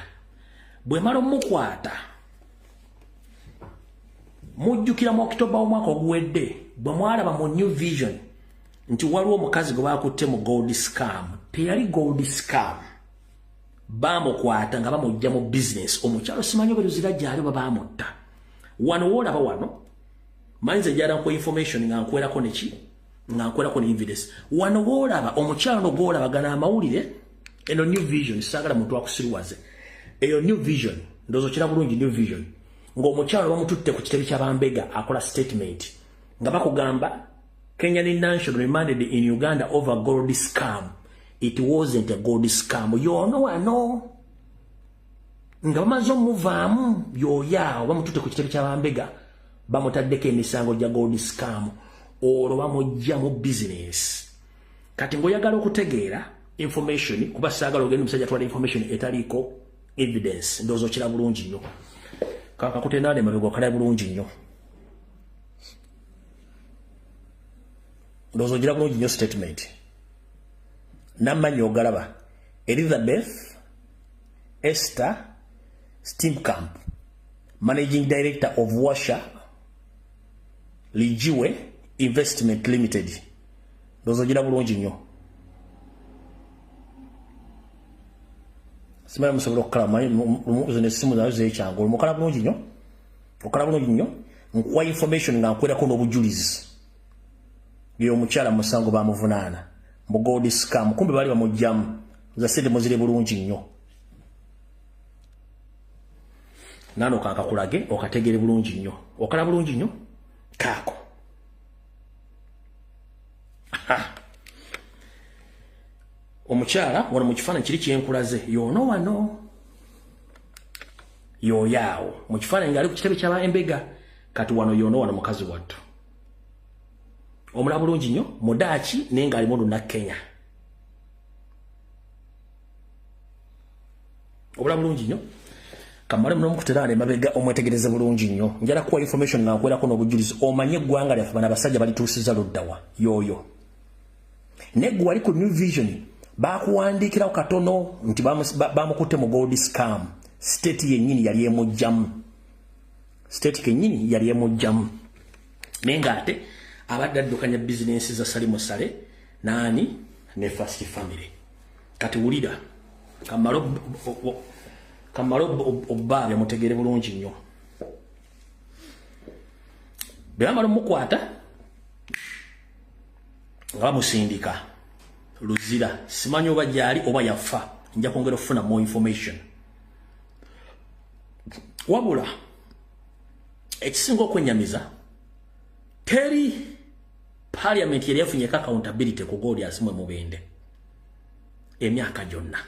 bwe mali mukwata mujjukira mu October omwaka oguwedde bwe mwalaba mu New Vision nti waliwo omukazi gwe bakutte mu gold scam teyali gold scam bamukwata nga bamujja mu business omukyalo simanyi oberuzira gyali babamutta wano wolaba wano manze jara ko information nga nkwelako neki nga nkwelako ne evidence wano wolaba omukyalo no golaba gana amawulire eno New Vision sagala muntu akusiriwaze eyo New Vision ndozo kira bulungi New Vision ng'omukyalo bamututte ku kitebi ky'abambega akola statement nga bakugamba Kenyan National remanded in Uganda over gold scam. It wasn't a gold scam. You know, I know. Nga bamazo muvamu yo yao bamutute ku kitebi ky'abambega bamutaddeko emisango gya gold scam olwo bamujja mu business. Kati ngoyagala okutegeera information kuba saagala ogenda musajja twala information etaliko evidence ndozo kira bulungi nnyo. Kaka kutenale mabego kala bulungi nnyo. Ndozo gira bulungi nnyo statement. Namanyi ogalaba Elizabeth Esther Steamcamp, Managing Director of Washa Lijiwe Investment Limited. Ndozo gira bulungi nnyo. Simala musobola okukala muzene simu zawe z'ekyangu mukala bulungi nnyo. Okala bulungi nnyo. Nkwa information nga nkwelako n'obujulizi. Byo omukyala musango bamuvunaana. Mu gold scam kumbe bali bamujjamu. Za sente muzire bulungi nnyo. Nano kakakulage okategere bulungi nnyo. Okala bulungi nnyo. Kako. Omukyala wano mu kifaananyi kiri kyenkulaze yono wano yo yaawo mu kifaananyi ngali ku kitebe ky'aba embega kati wano yono wano mukazi wattu omulaba bulungi nnyo mudaaki naye ng'alimu luna Kenya obulaba bulungi nnyo kamale muno mukuterane mabega omwetegereze bulungi nnyo njala kuwa information nga nkwelako n'obujulizi omanye eggwanga lyaffe bano abasajja balituusiza luddawa yoyo neggwe ali ku New Vision bakuwandikira katono nti bamukutte mu gold scam state yennyini yali emujjamu state kennyini yali emujjamu naye ng'ate abadde addukanya bizinensi za Salimu Sale naani ne First Family kati wulira kamalo obbaabya mutegere bulungi nnyo bwamala mukwata nga bamusindika luzira simanyi oba gyali oba yafa nja kwongera okufuna more information wabula ekisinga okwenyamiza teri parliament yali yafunyeko accountability ku Goliath mwe mubende emyaka gyonna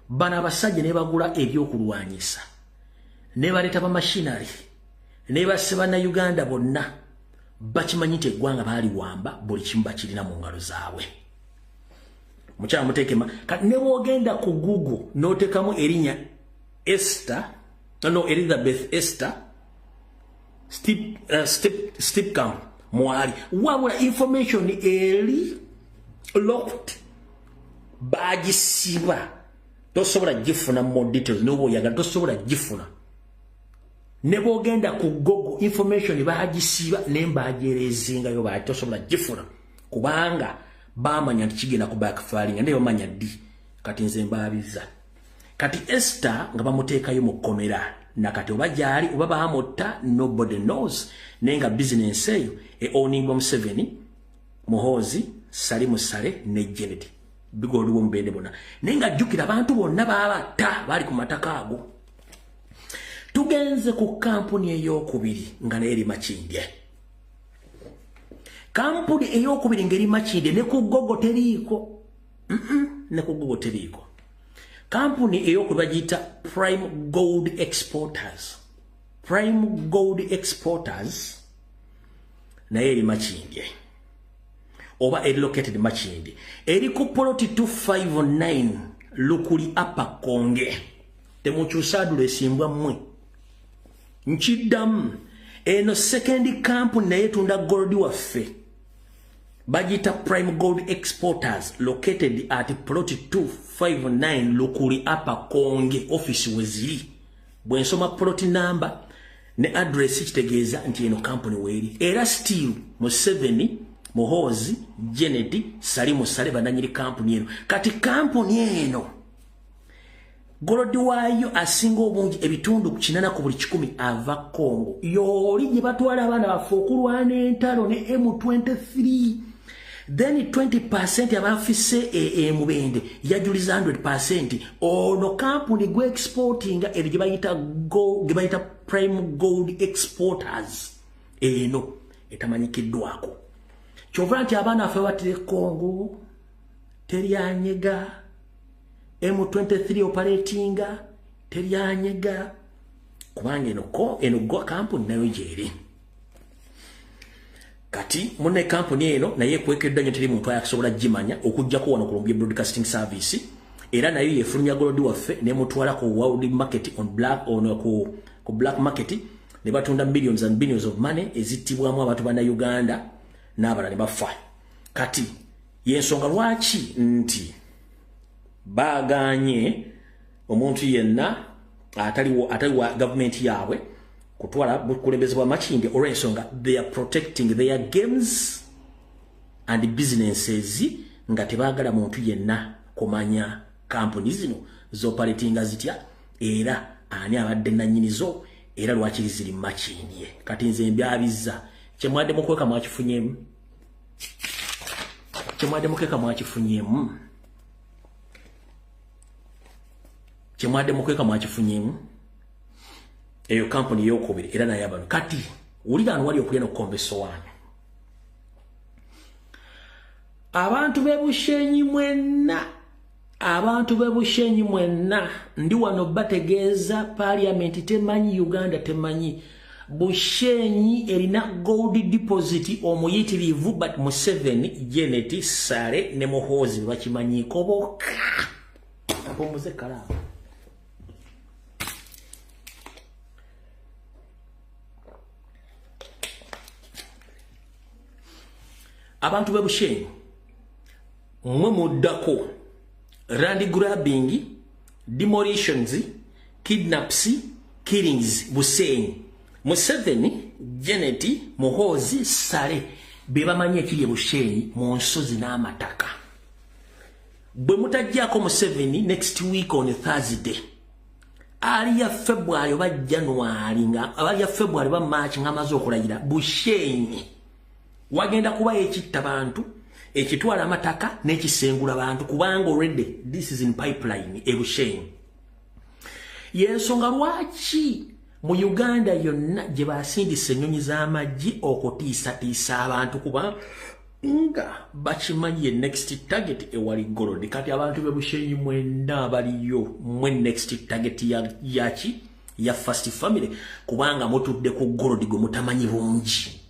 bana abasajja ne bagula ebyokulwanyisa ne baleeta ba machinery ne basiba na Uganda bonna bakimanyi nti eggwanga baali wamba buli kimu bakirina mu ngalo zaabwe mukyala mutekema kati ne bwogenda ku Google n'otekamu erinnya Elizabeth Esther Stepcamp mwali wabula information eri locked bagisiba tosobola gifuna more details nobo yaga tosobola gifuna ne bwogenda ku Google information bagisiba nembajerezinga yo ba tosobola gifuna kubanga bamanya kigenda ku backfiring ndeyo manya di kati nze mbabiza kati Esther nga bamuteekayo mu komera nakati oba jali oba baamota nobody knows nenga business eyo owningwa Museveni Muhoozi Salimu Sale ne Janet bigoluwo mbende bona nenga jukira abantu bonna baabata bali ku mataka ago tugenze ku kampuni ey'okubiri nga neeri Makindye kampuni ey'okubiri ngeri Makindye ne ku Google teriiko ne ku Google teriiko kampuni ey'okubiri bagiyita Prime Gold Exporters naye eri Makindye oba eri located Makindye eri ku ploti 259 Lukuli Upper Konge temukyusadula esimbwa mmwe nchiddamu eno second company naye tunda gold waffe bagita Prime Gold Exporters located at plot 259 Lukuli Upper Konge office weziri bwensoma plot number ne address kitegeeza nti eno company weri era still Museveni Muhoozi Janet Salimu Sale bananyiri company eno kati company eno Golodi wayo asinga obungi ebitundu kinana ku buli 10 ava Kongo yoli gye batwala abana bafokulwana entalo ne M23 then 20% abafise mubende yajuliza 100% ono company gwe exporting eri gye bayita Prime Gold Exporters eno etamanyikiddwako kyova nti abana afe batire Kongo teryanyega M23 operating teryanyega kubanga eno go company nayo jeri kati mune company eno naye kwekedda nyo teri muntu ayakusobola jimanya okujja ko wano Columbia Broadcasting Service era nayo yefulumya golodi waffe ne mutwala ko world market on black ku black market ne batunda millions and billions of money ezitibwamu abantu bana Uganda n'abala ne bafa kati yensonga lwaki nti baganye omuntu yenna atali wa government yawe kutwala bukulembezebwa Makindye olw'ensonga they are protecting their games and businesses nga tebagala muntu yenna kumanya company zino zoperatinga zitya era ani abadde nannyinizo era lwaki ziri Makindye kati nze mbyabiza kyemwadde mukweka mwakifunyemu kyemwadde mukweka mwakifunyemu eyo company y'okubiri era naye abantu kati ulira wali okulya n'okukombesa wano abantu b'Ebushenyi mwenna ndi wano bategeeza parliament temanyi Uganda temanyi Bushenyi erina gold deposit omuyitirivu but Museveni Janet Sale ne Muhoozi bakimanyiko bokka apomuze kala abantu b'Ebushenyi mwe muddako land grabbing demolitions kidnaps killings Bushenyi Museveni Janet Muhoozi Sale bebamanyi ekiri Bushenyi mu nsozi n'amataka bwe mutajjako Museveni next week on Thursday ali ya February oba January nga ali ya February ba March ngamaze okulayira Bushenyi wagenda kuba ekitta bantu ekitwala amataka n'ekisengula abantu kubanga already this is in pipeline Bushenyi yensonga lwaki mu Uganda yonna gye basindise ennyonyi z'amaggi okutiisatiisa abantu kuba nga bakimanyi next target ewali gold kati abantu b'Ebushenyi mwenna baliyo mwe next target yaki ya First Family kubanga mutudde ku gold go mutamanyi bungi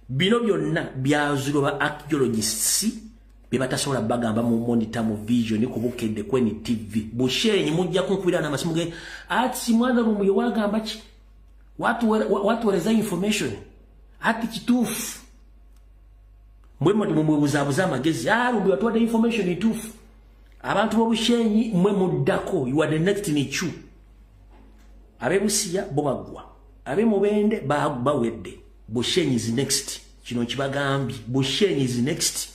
bino byonna byazulwa ba archaeologists bibatasobola bagamba mu monitor mu vision kubukedde kweni TV Bushenyi mujja kunkubira na masimu ge ati mwana rumu yewagamba ki watu wereza information ati kitufu mwemo tumubuzabuza amagezi rumu yatwada information itufu abantu bo Bushenyi mwe muddako you are the next nichu abe Busia bo bagwa abe Mubende bawedde Bushenyi is next kino kibagambi Bushenyi is next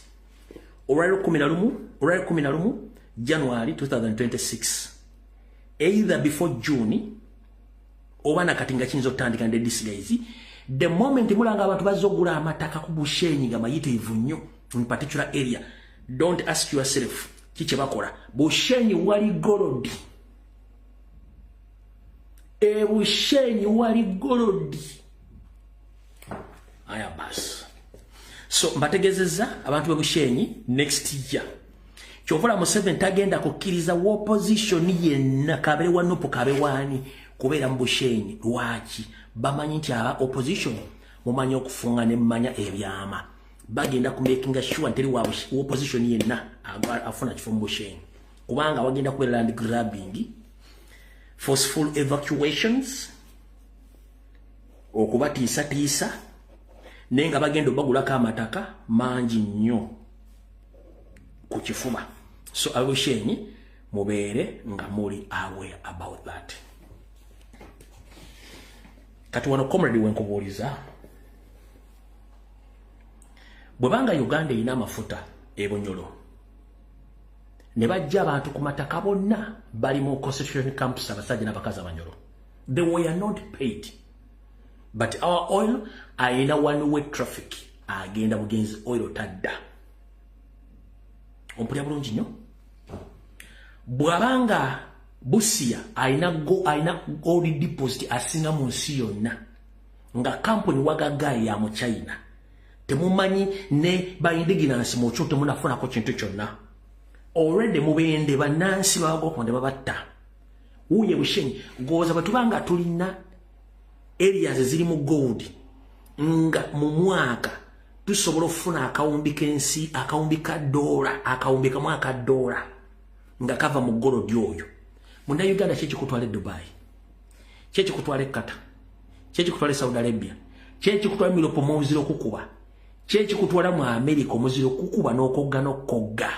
Alright 11 January 2026 either before June obana katinga kinzo tandika nde disguise the moment mulanga abantu bazogula amataka ku Bushenyi gamayite ivunyo in particular area don't ask yourself kiche bakola Bushenyi wali golodi Bushenyi wali golodi aya bas so mbategezeza abantu Bushenyi next year Chovola Museveni tagenda kukiriza opposition yenna kabere wanopo kabe wani kubera Bushenyi lwaki bamanyi nti aba opposition mumanyi okufunga ne mmanya ebyama bagenda ku making sure nteri wa opposition yenna afuna kifo Bushenyi kubanga bagenda ku land grabbing forceful evacuations okubatiisa nenga bagendo bagula ka mataka manji nnyo ku kifuba so Bushenyi mubere nga muri aware about that kati wano comrade wenkubuliza bwebanga Uganda ina mafuta ebonyolo ne bajja abantu ku mataka bonna bali mu concentration camps abasajja n'abakazi abanyolo they were not paid but our oil aina one way traffic agenda bugenzi oil tadda ompulya bulungi nnyo bwabanga Busia aina gold deposit asinga mu nsi yonna nga company wagagai ya mu China temumanyi ne bayindiginansi mu kyo temunafuna ko kintu kyonna already mubende banansi bagokonde babatta uye Bushenyi goza batubanga tulina areas ziri mu gold nga mu mwaka tusobola ofuna akawumbi kensi akawumbi ka dola akawumbi ka mwaka dola nga kava mu gold yoyo munda Uganda chechi kutwale Dubai chechi kutwale Qatar chechi kutwale Saudi Arabia chechi kutwale milopo muziro kukuba chechi kutwala mu America muziro kukuba n'okogga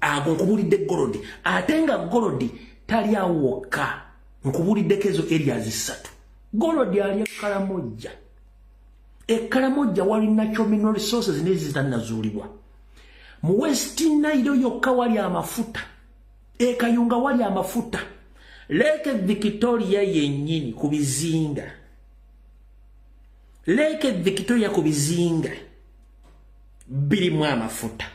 ago nkubulidde gold atenga gold tali awoka nkubulidde kezo areas zisatu gold ali Karamoja wali natural mineral resources nezi zitanazuliwa mu West Nile yokka wali amafuta Kayunga wali amafuta Lake Victoria yennyini kubizinga Lake Victoria kubizinga birimu amafuta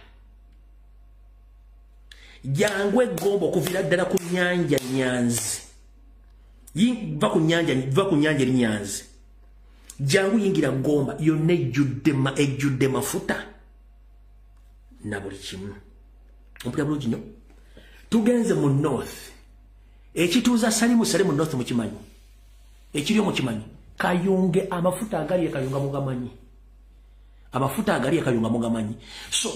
Jangwe Gombo kuvira ddala ku nyanja Nyanzi va ku nyanja Nyanzi jangu yingira Gomba yonna ejjudde mafuta na buli kimu ompulya bulungi nnyo tugenze mu north ekituuza Salimu north mukimanyi ekiri mukimanyi Kayunge amafuta agali Kayunga mugamanyi amafuta agali Kayunga mugamanyi so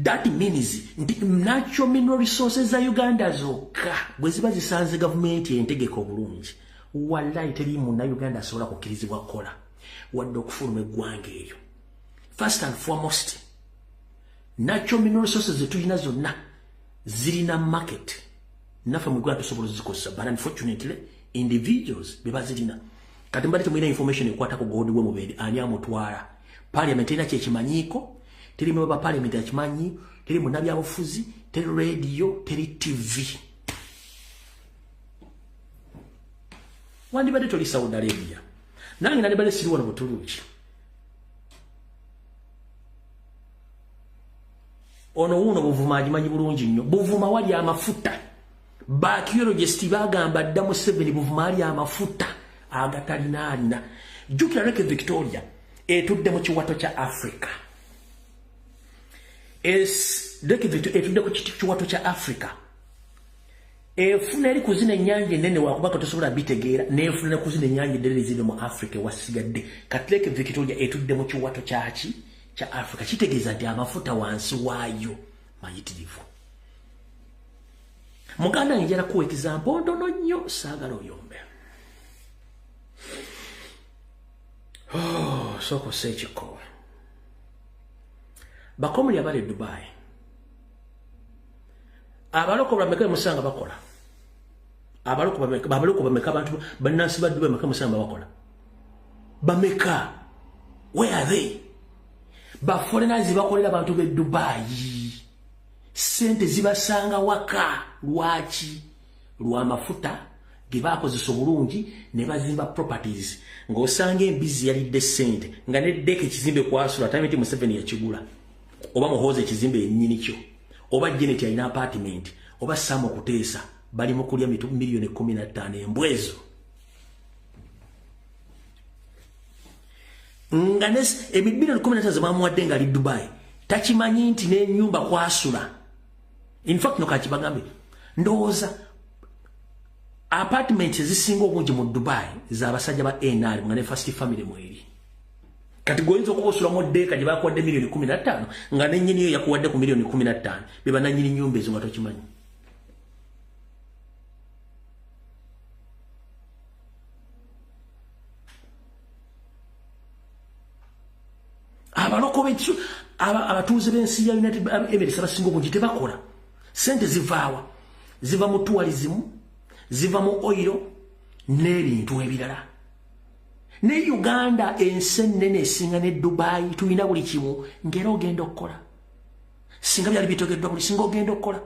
that means natural mineral resources za Uganda zokka bwe ziba zisanze government entegeka obulungi wallahi teri mu na Uganda asobola kukirizibwa kola wadde okufuluma eggwanga eyo first and foremost natural mineral resources zetulina zonna zirina market nafe mu Uganda tusobola zikozesa but unfortunately individuals beba zirina kati mbadde temulina information ekwata ku gold we mubende ani amutwala parliament erina kyekimanyiko teri mu ba parliament yakimanyi teri mu nabyabufuzi teri radio teri TV wandi bade toli Saudi Arabia nange nali bade siri wano Buturuki ono uno buvuma agimanyi bulungi nnyo buvuma wali amafuta bacteriologist bagamba ddamu 7 buvuma ali amafuta agatalina jukira Lake Victoria etudde mu kiwato kya Africa Lake Victoria etudde ku kiwato kya Africa efuna eri kuzina ennyanja ennene wakubaka tosobola bitegeera nefuna kuzina ennyanja ennene ziri mu Africa wasigadde kati Lake Victoria etudde mu kiwato kya Africa kitegeeza nti amafuta wansi waayo mayitirivu. Muganda njala kuwa example ndono nnyo saagala oyombe. Soko sechiko. Bakomuli abali Dubai. Abaloko bameka musanga bakola. Abaloko bameka abantu bannansi ba Dubai bameka musanga bakola. Bameka. Where are they? Ba foreigners bakolera abantu be Dubai. Sente zibasanga waka lwaki lwa mafuta gebakozesa obulungi ne bazimba properties ng'osanga embizi yalidde sente nga neddeke ekizimbe kwasula tamiti Museveni yakigula oba muhoze ekizimbe yennyini kyo oba Janet alina apartment oba Samo Kuteesa bali mu kulya milioni 15 embwezo nga nes emilioni 15 zamamuwadde nga ali Dubai takimanyi nti n'ennyumba kwasula. In fact no kachibagambe ndowooza apartments ezisinga obungi mu Dubai za basajja ba NR nga ne first family mweri kati goyinza okubosula mu deka gye bakuwadde milioni 15 nga n'ennyini yo yakuwadde ku milioni 15 beba nannyini nnyumba ezo nga tokimanyi. Abaloko b'ekyo abatuuze b'ensi ya United Arab Emirates abasinga obungi tebakola. Sente zivaawa ziva mu tourism ziva mu oil n'ebintu ebirala. Ne Uganda ensennene esinga ne Dubai tulina buli kimu ngera ogenda okukola singa byali bitogeddwa buli singa ogenda okukola.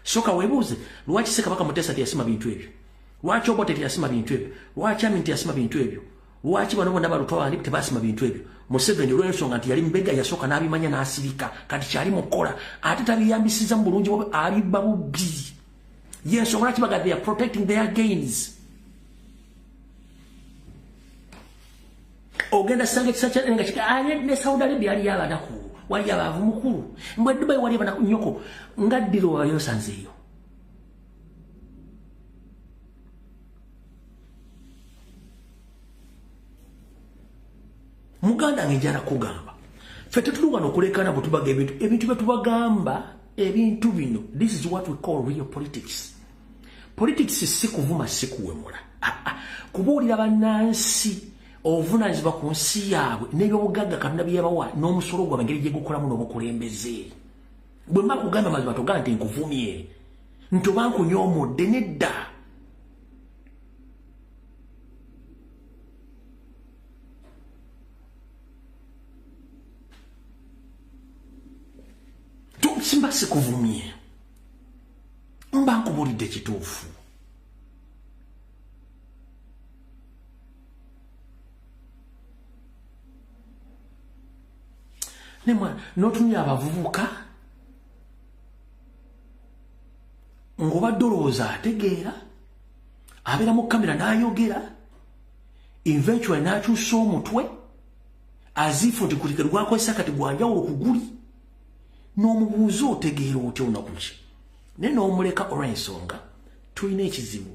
Soka weebuuze lwaki Ssekabaka Muteesa teyasima bintu ebyo, lwaki Obote teyasima bintu ebyo, lwaki Amin teyasima bintu ebyo, lwaki bano bonna balutwala tebasima bintu ebyo. Museveni olw'ensonga nti yali mbega yasooka n'abimanya n'asirika kati kyali mukola ate tabiyambisiza mu bulungi abibba bubbi. Yensonga lwaki baga they are protecting their gains. Ogenda sanga ekisa nga kika ne Saudi Arabia yali yabanaku wali abavu mukulu mbwe Dubai wali abanaku nnyoko nga ddiro wayo sanzeeyo. Muganda njala kugamba fete tulugano kulekana butubaga ebintu betubagamba ebintu bino. This is what we call real politics. Politics si kuvuma si kuwemula kubuulira bannansi obuvunanyizibwa ku nsi yaabwe n'ebyobugagga Katonda bye yabawa n'omusolo gwabwe engeri gye gukolamu n'obukulembeze. Bwe mba kugamba mazima togamba nti nkuvumye nti oba nkunyoomodde nedda. Simba sikuvumye mba nkubulidde kituufu. Nemwa n'otumya abavubuka ng'obadde olowooza ategeera abeera mu kamera n'ayogera eventually n'akyusa omutwe aziifu nti kulike lwakozesa kati gwanjawulo ku guli n'omubuuza otegeera otya olunaku ki naye n'omuleka olw'ensonga tulina ekizibu.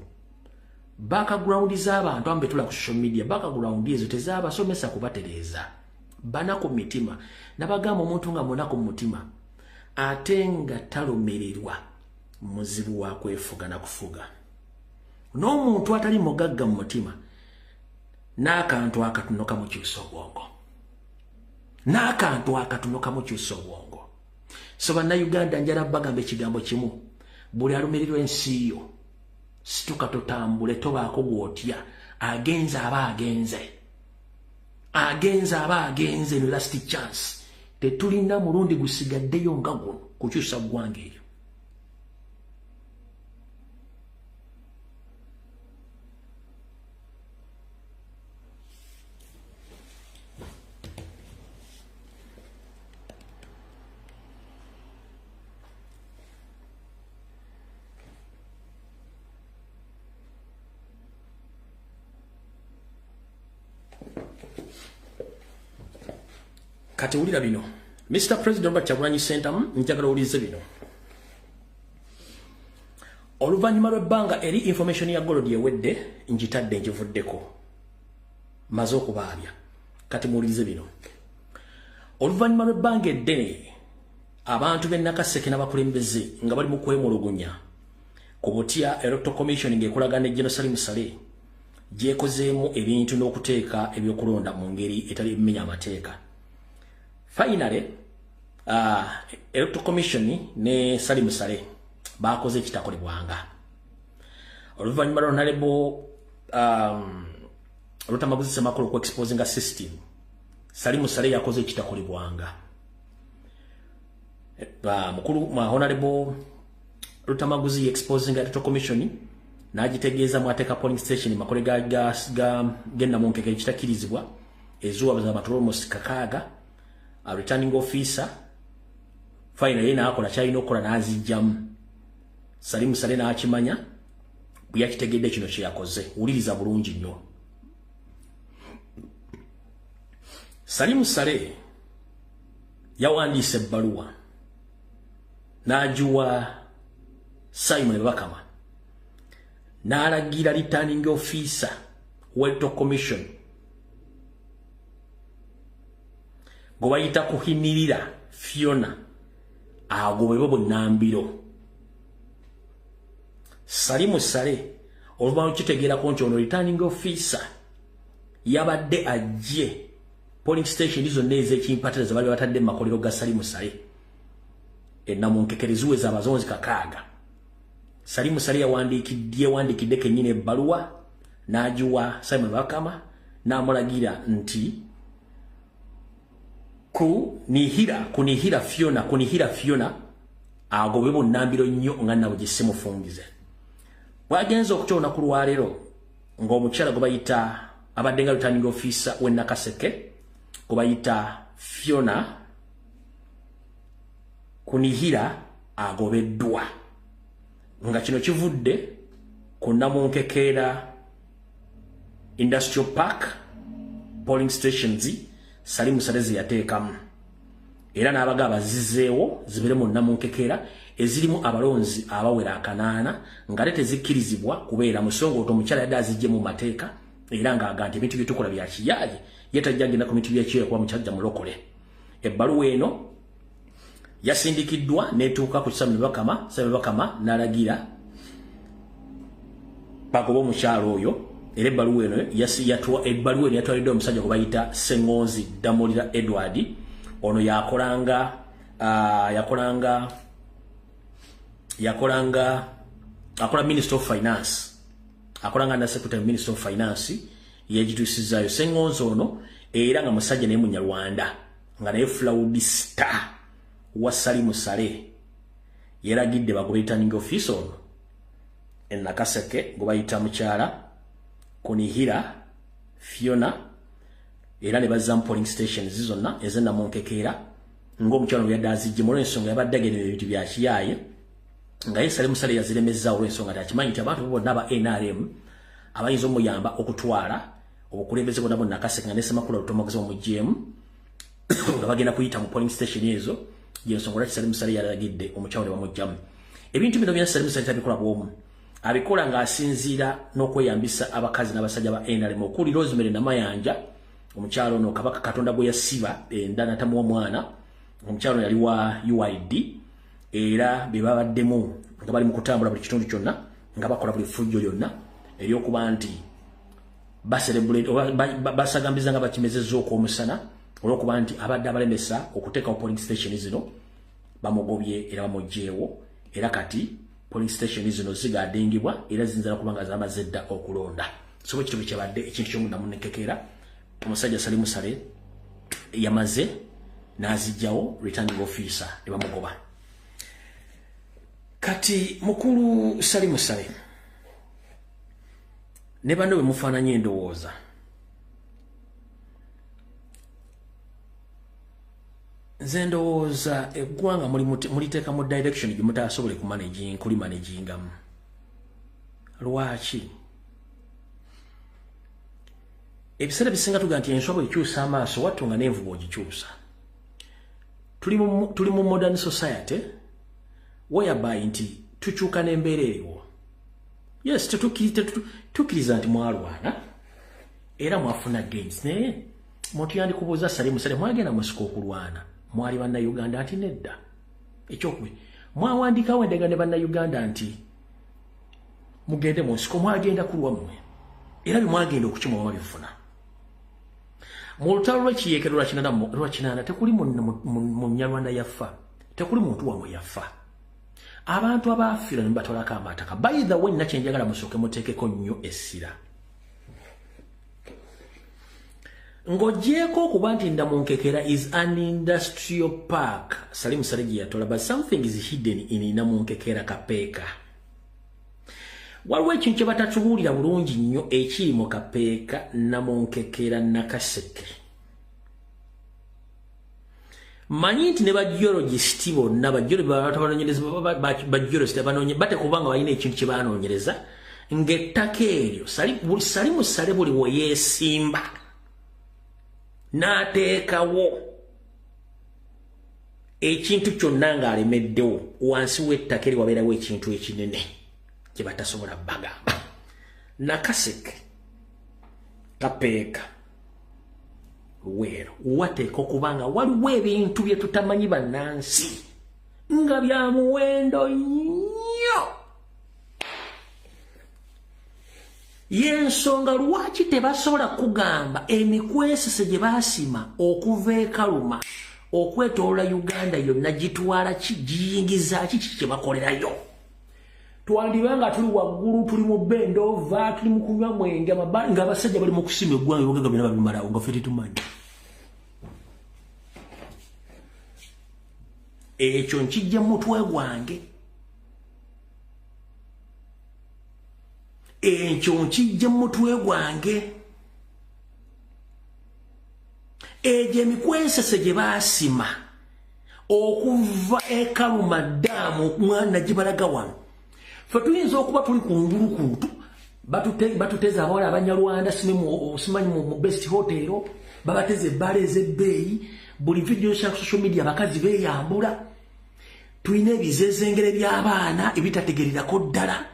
Background z'abantu amu betula ku social media background ezo tezaabasomesa kubatereeza bana ku mitima nabagamba omuntu nga munaku mu mutima ate nga talomererwa muzibu wa kwefuga na kufuga. N'omuntu atali mugagga mu mutima n'akantu akatunoka mu kyusa obwongo n'akantu akatunoka mu kyusa obwongo. So bannayuganda njala bagamba ekigambo kimu buli alumirirwa ensi yo situka totambule tobaako gw'otya agenze aba agenze no last chance tetulina mulundi gusigaddeyo nga guno kukyusa ggwanga eryo. Kati ulira bino Mr. President Robert Kyagulanyi Ssentamu njagala ulize bino oluvannyuma lw'ebbanga eri information ya gold yewedde njitadde njivuddeko maze okubaabya kati muwulirize bino oluvannyuma lw'ebbanga eddene abantu b'Nakaseke n'abakulembeze nga bali mu kwemulugunya ku butya Electoral Commission ng'ekolagana ne General Salim Saleh gyekozeemu ebintu n'okuteeka ebyokulonda mu ngeri etali mmenya amateeka. Finally, Electoral Commission ne Salim Saleh bakoze ekitakolebwanga. Oluvannyuma lw'Honorable Rutamaguzi Ssemakulu ku exposing a system, Salim Saleh yakoze ekitakolebwanga. Mukulu Honorable Rutamaguzi exposing Electoral Commission n'agitegeeza mwateka polling station makole genda mu nkeke ekitakirizibwa ezuwa za matolomosi kakaaga. A returning officer finally naakola kyalina okukola n'azijjamu. Salim Saleh n'akimanya bwe yakitegedde kino kye yakoze. Wuliriza bulungi nnyo. Salim Saleh yawandiise ebbaluwa n'agiwa Simon Bakama n'alagira returning officer Electoral Commission gwe bayita kuhimirira Fiona agobebwe bunnambiro. Salim Saleh oluvannyuma kitegeerako nti ono returning officer yabadde ajje polling station zonna ez'ekimpatiriza bali batadde mu makolero ga Salim Saleh ennamunkekereziwe z'abazonzi kakaaga. Salim Saleh yawandikidde kennyini ebbaluwa n'agiwa Simon Bakama n'amulagira nti kunihira Fiona agobwe bunnambiro nnyo nga nabo gye simufungize. Bwagenza okutya olunaku lwaleero ng'omukyala gwe bayita abadde nga returning officer w'e Nakaseke gwe bayita Fiona Kunihira agobeddwa nga kino kivudde ku Namunkekeera Industrial Park polling stations Salim Saleh ze yateekamu era n'abaga abazizzeewo zibere mu Namunkekeera ezirimu abalonzi abawera 8 nga ate tezikkirizibwa kubeera musongoto omukyala yadde azijje mu mateeka era ng'aga nti ebintu byetukola bya kiyaaye yetajja agenda ku bintu by'ekiyeera kuba mukyajja mulokole. Ebbaluwa eno yasindikiddwa n'etuuka ku Simon Bakama n'alagira bagoba omukyala oyo era ebbaluwa eno yatwaliddwa omusajja gwe bayita Sengonzi Damolira Edward. Ono yakolanga akola Minister of Finance, akolanga na Secretary Minister of Finance yegitusizayo Sengonzi ono era nga musajja naye Munyarwanda nga naye flaudista wa Salim Saleh yeragidde bagobe returning officer ono e Nakaseke gwe bayita mukyala Kunihira Fiona era ne bazza mu polling stations zonna ezenda mu Nkekeera ng'omukyala yadde azijje mu lw'ensonga yabadde agenera ebintu bya kiyaaye nga ye Salim Saleh yaziremezza olw'ensonga takimanyi nti abantu bonna aba NRM abayinza omuyamba okutwala obukulembeze bonna mu Nakaseke nga ne Ssemakulu Rutamaguzi omuggyemu nga bagenda kuyita mu polling station ezo y'ensonga lwaki Salim Saleh yalagidde omukyala ne bamuggyamu. Ebintu bino byonna Salim Saleh tabikola bw'omu, abikola ng'asinziira n'okweyambisa abakazi n'abasajja ba NRM okuli Rosemary Namayanja omukyalo ono Kabaka Katonda gwe yasiba endana tamu omwana. Omukyalo yali wa UID era be babaddemu nga bali mu kutambula buli kitundu kyonna nga bakola buli fujjo lyonna eryokuba nti basagambiza nga bakimezezza okw'omusana olw'okuba nti abadde abalemesa okuteekawo polling station zino bamugobye era bamuggyeewo era kati polling station zino zigadingibwa era zinzira kubanga zamaze dda okulonda. So ekitubu kyabadde ekintu ky'omunda mu Nkekeera omusajja Salim Saleh yamaze n'azijjawo returning officer ne bamugoba. Kati mukulu Salim Saleh ne bano bwe mufaananye endowooza nze ndowooza eggwanga muliteeka mu direction gye mutaasobole kulimanagingamu. Lwaki? Ebiseera bisinga tuga nti enswa bw'ekyusa amaaso wattu nga n'envubu ogikyusa. Tuli mu modern society whereby nti tukyuka n'embeera eriwo. Yes, tukiriza nti mwalwana era mwafuna gains naye muntu yandikubuuza Salim Saleh mwagenda musika okulwana mwali banna Uganda ati nedda Ekyokubi mwawandikawo endagaano bannayuganda nti mugende mu nsiko mwagenda kulwammwe era bimwagenda okukimwa bifuna mu lutalo lw'ekiyeekero lwakinaana tekuli munyalwanda yafa tekuli muntu wamwe yafa abantu abafiira ne batwalako amataka by the way nakyenjagala musooke muteekeko nnyo essira ng'ogyeko okuba nti Namunkekera is an industrial park Salim Saleh yatola but something is hidden in Namunkekera Kapeeka waliwo ekintu kye batatubuulira bulungi nnyo ekiri mu Kapeeka Namunkekera Nakaseke manyi nti ne bageologist bonna bageologist batekubanga balina ekintu kye banoonyereza ng'ettaka eryo Salimu Saleh buli we yeesimba n'ateekawo ekintu kyonna ng'alemeddewo wansi w'ettaka eri wabeerawo ekintu ekinene kye batasobola bagamba Nakaseke Kapeeka Luweero wateeka okubanga waliwo ebintu bye tutamanyi bannansi nga bya muwendo nnyo yensonga lwaki tebasobola kugamba emikwesese gye baasima okuva e Kaluma okwetoloola Uganda yonna gitwala giyingiza kiki kye bakolerayo twandibanga tuli waggulu tuli mu bendova tuli mu kunywa mwenge nga abasajja bali mu kusima eggwanga ebigaga byonna babimalawo nga ffe tetumanyi ekyo nkijja mu mutwe gwange ekyo nkijja mu mutwe gwange egyo emikwesese gye baasima okuva e Kaluma ddaamu mwana gye balaga wano ffe tuyinza okuba tuli ku ngulukutu batuteza abawala abanyarwanda simanyi mu best hotel babateze ebbala ez'ebbeeyi buli video sha social media bakazi beeyambula tulina ebizezengere by'abaana ebitategereerako ddala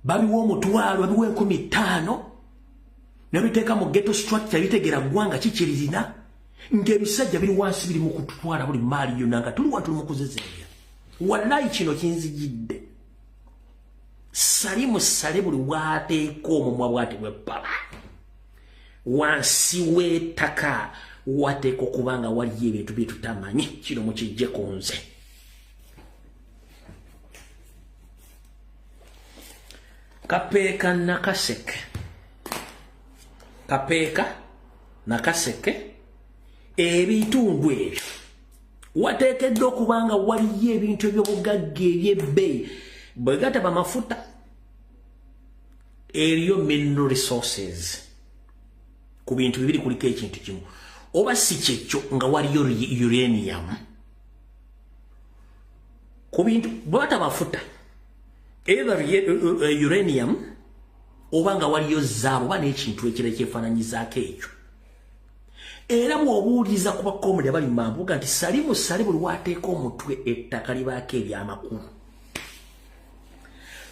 babiwa omutwalo babiwa 15,000 nebiteeka mu ghetto structure bitegeera ggwanga kikiririna ng'ebisajja biri wansi biri mu kututwala buli maali yonna nga tuli tuli mu kuzezengera wallahi kino kinzijidde Salimu Saleh buli waateeka omumwa bwati bw'ebbala wansi w'ettaka wateeka okubanga waliyo ebintu bye tutamanyi kino mukijje ku nze Kapeeka Nakaseke ebitundu ebyo wateekeddwa okubanga waliyo ebintu eby'obugagga eby'ebbeeyi bwe gataba mafuta eriyo mineral resources ku bintu bibiri kuliko ekintu kimu oba si kyekyo nga waliyo uranium ku bintu bwe bataba mafuta either uranium oba nga waliyo zaabu oba n'ekintu ekira ekyefaananyizaako ekyo era bw'obuuliriza ku bakomedi abali mu mambuga nti Salimu Saleh buli waateeka omutwe ettaka libaako eby'amakulu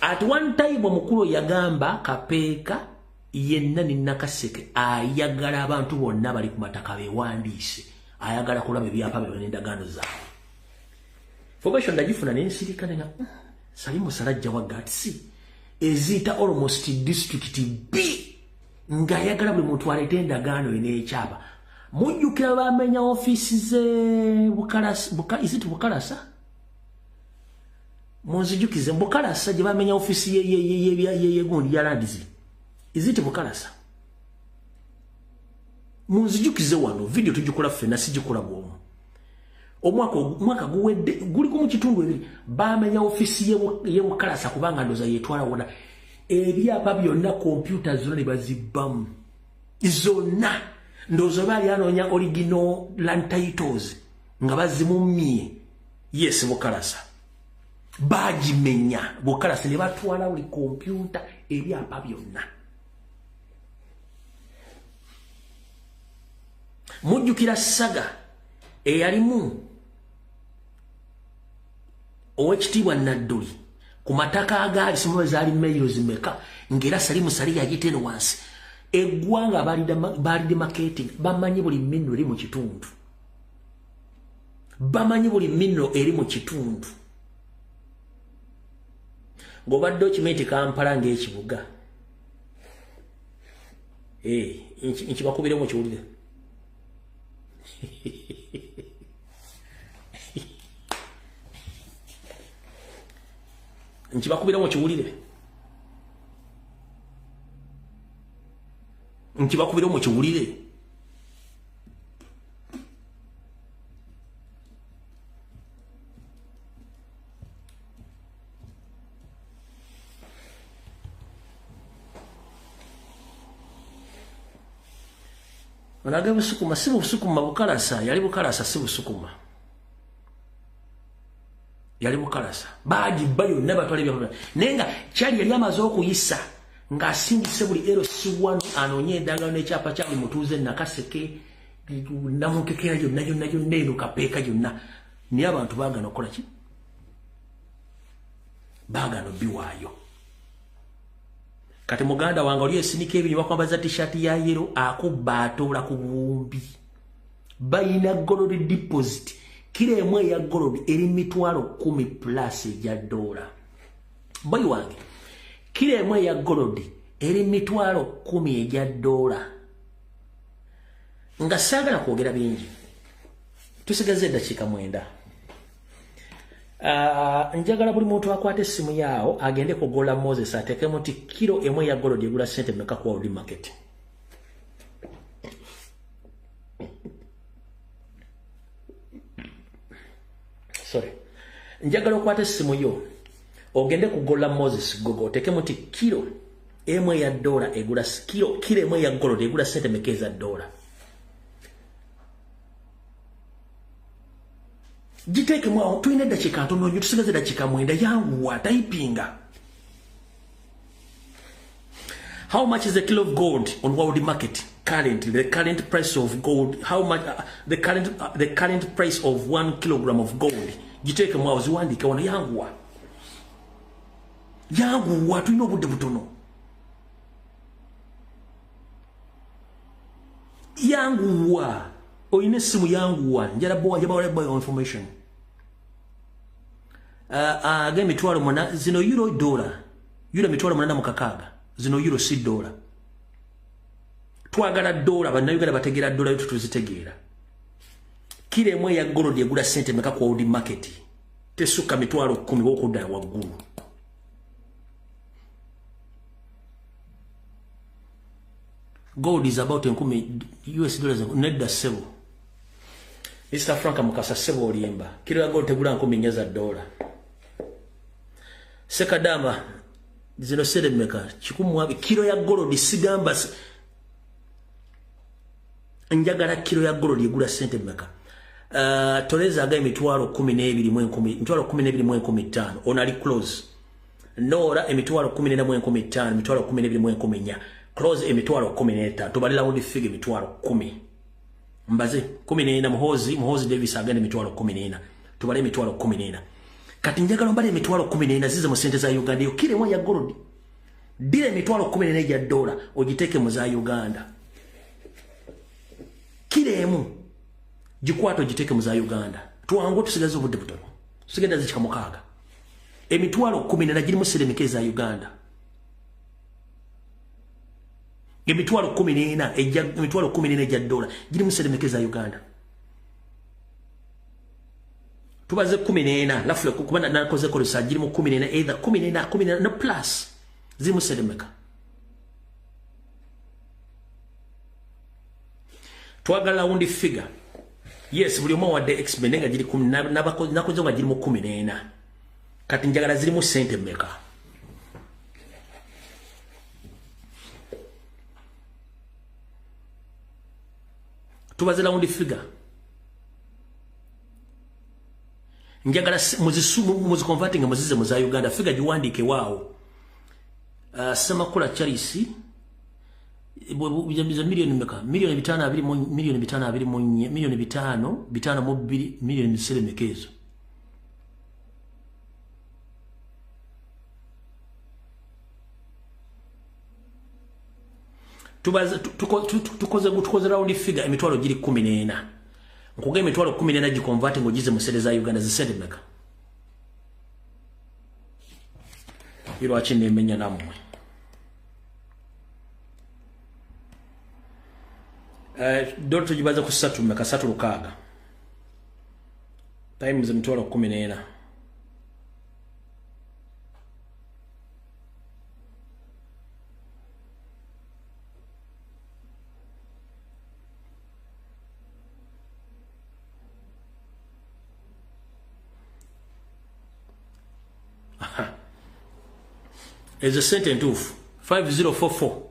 at one time omukulu yagamba Kapeeka yenna ne Nakaseke ayagala abantu bonna bali ku mataka beewandiise ayagala kulaba ebyapa byo n'endagaano zaabwe information ndagifuna n'ensirika nenga Salimu Saleh ajja wa gatsi eziyita almost district B ng'ayagala buli muntu aleeta endagaano n'ekyapa mujjukira bamenya ofiisi ze Bukalasa munzijukize Bukalasa gye bamenya ofiisi yegundi ya Landizi iziti Bukalasa munzijukize wano video tujikola ffenna sigikola bwomu omwaka guwedde guliko mu kitundu ebiri bamenya ofiisi ye Bukalasa kubanga ndoza yetwala wona ebyapa byonna kompyuta zonna ne bazibbamu zonna ndoza baali anoonya original land titles nga bazimumye yes Bukalasa bagimenya Bukalasa ne batwala buli kompyuta ebyapa byonna mujjukira saga eyalimu owekitiibwa Nadduli ku mataka agaali simuwe zaali mails meka ng'era Salimu Saleh yagitene wansi eggwanga balide marketing bamanyi buli mineral mu kitundu bamanyi buli mineral eri mu kitundu ng'obadde okimenti Kampala ng'ekibuga nkibakubire mu kiwulire nkibakubire mu kiwulire nkibakubire mu kiwulire Onaga busukuma si busukuma bukalasa yali bukalasa si busukuma yali bukalasa baji bayo nabatwale bya nenga kyali yali amaze okuyisa ng'asindise buli LC1 anonye endagano n'ekyapa kyali mutuuze nakaseke namukekera yonna neno kapeeka yonna niye abantu baagana okukola ki baagana biwaayo kati muganda wange oli esinika ebinywa kwambaza t-shirt ya yero akubba atoola ku buwumbi bayina gold deposit kila emwe ya gold eri $10,000 plus ejja $. Boy wange kila emwe ya gold eri $10,000 ejja $. Nga saagala kwogera bingi tusigaze eddakiika 9. Njagala buli muntu akwate essimu yaawo agende kugola Moses atekemu nti kilo emwe ya gold egula sente mmeka ku World Market. Sorry. Njagala okwate essimu yo ogende kugola Moses gogo otekemu nti kilo emwe ya $1 egula kilo emwe ya gold egula sente mmeka eza $. Jiteke mwa tuine dakika ntono nyo tusigaze dakika 9 yangu wa typinga. How much is a kilo of gold on World Market currently? The current price of gold, how much the current price of 1 kilogram of gold. Jiteke mwa uziwandike wana yangu wa tuino budde butono. Yangu wa oyine simu yangu wa njala boa jaba information again mitwalo mwana zino euro $. Euro mitwalo mwana mukakaga zino euro si $. Twagala $, bannayuganda bategera $, yote tuzitegeera kile emwe ya gold egula sente meka ku World Market tesuka mitwalo 10 okudda waggulu. Gold is about $10 nedda sebo. Mr. Franka mukasa sebo oliemba. Kilo ya gold tegula nkomingeza $. Sekadama zino sede meka chikumu wabi kilo ya gold sigamba njagala kilo ya gold yegula sente meka. Toleza agaye mitwalo 12.15 onali close. Nora emitwalo 14.15 mitwalo 12.14 close emitwalo 15 tubalira undi fige mitwalo 10 mbaze 14 muhozi Davis agende mitwalo 14 tubale mitwalo 14 kati njagala mbale mitwalo 14 zize mu sente za Uganda kile mwa ya gold dile mitwalo 14 ya $, ojiteke mu za Uganda kile emu jikwato jiteke mu za Uganda tuwangu tusigaze obudde butono tusigenda zikika mukaga emitwalo 14 giri mu seremeke za Uganda. Emitwalo 14 ejja emitwalo 14 ejja $, giri museremekeza Uganda. Tubaze 14 lafu kubana nakoze ko research giri mu 14 either 14 no plus ziri museremeka. Twagala undi figure. Yes buli omo wadde explain nga giri nakoze nga giri mu 14 kati njagala ziri mu sente meka. Tubazela undi figure. Njagala muzi converting muzize mu za Uganda figure jiwandike wao. Semakula Charisi bijamiza milioni meka milioni 5 milioni 5 milioni 5 mu 2 milioni seremekezo. Tukoze round figure emitwalo giri 14 Nkuge emitwalo 14 gikonvert ngogize mu sente za Uganda zisente meka. Iro achine menya namwe. Dolo tujibaza ku 3 meka 3 lukaga. Time za mitwalo 14. There's a sentence of 5044.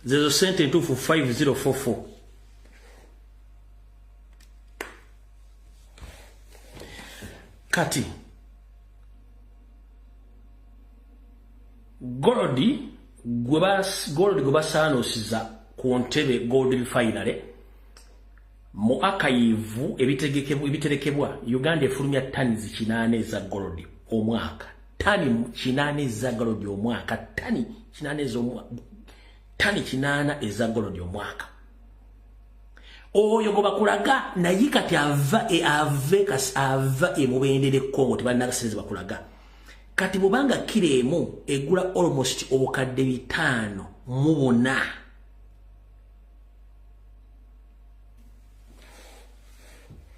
There's a sentence of 5044. Kati. Gorodi gwebasano siza kuontebe gold refinery. Mu akayivu ebiterekebwa Uganda efulumya tani zi8 za gold omwaka. Tani 8 za gold omwaka. Tani 8 eza gold omwaka. Oyo gobakulaga na yikati ava mubendere Kongo tebanagaseze bakulaga. Kati bubanga kiremu egula almost obukadde 5 mubona.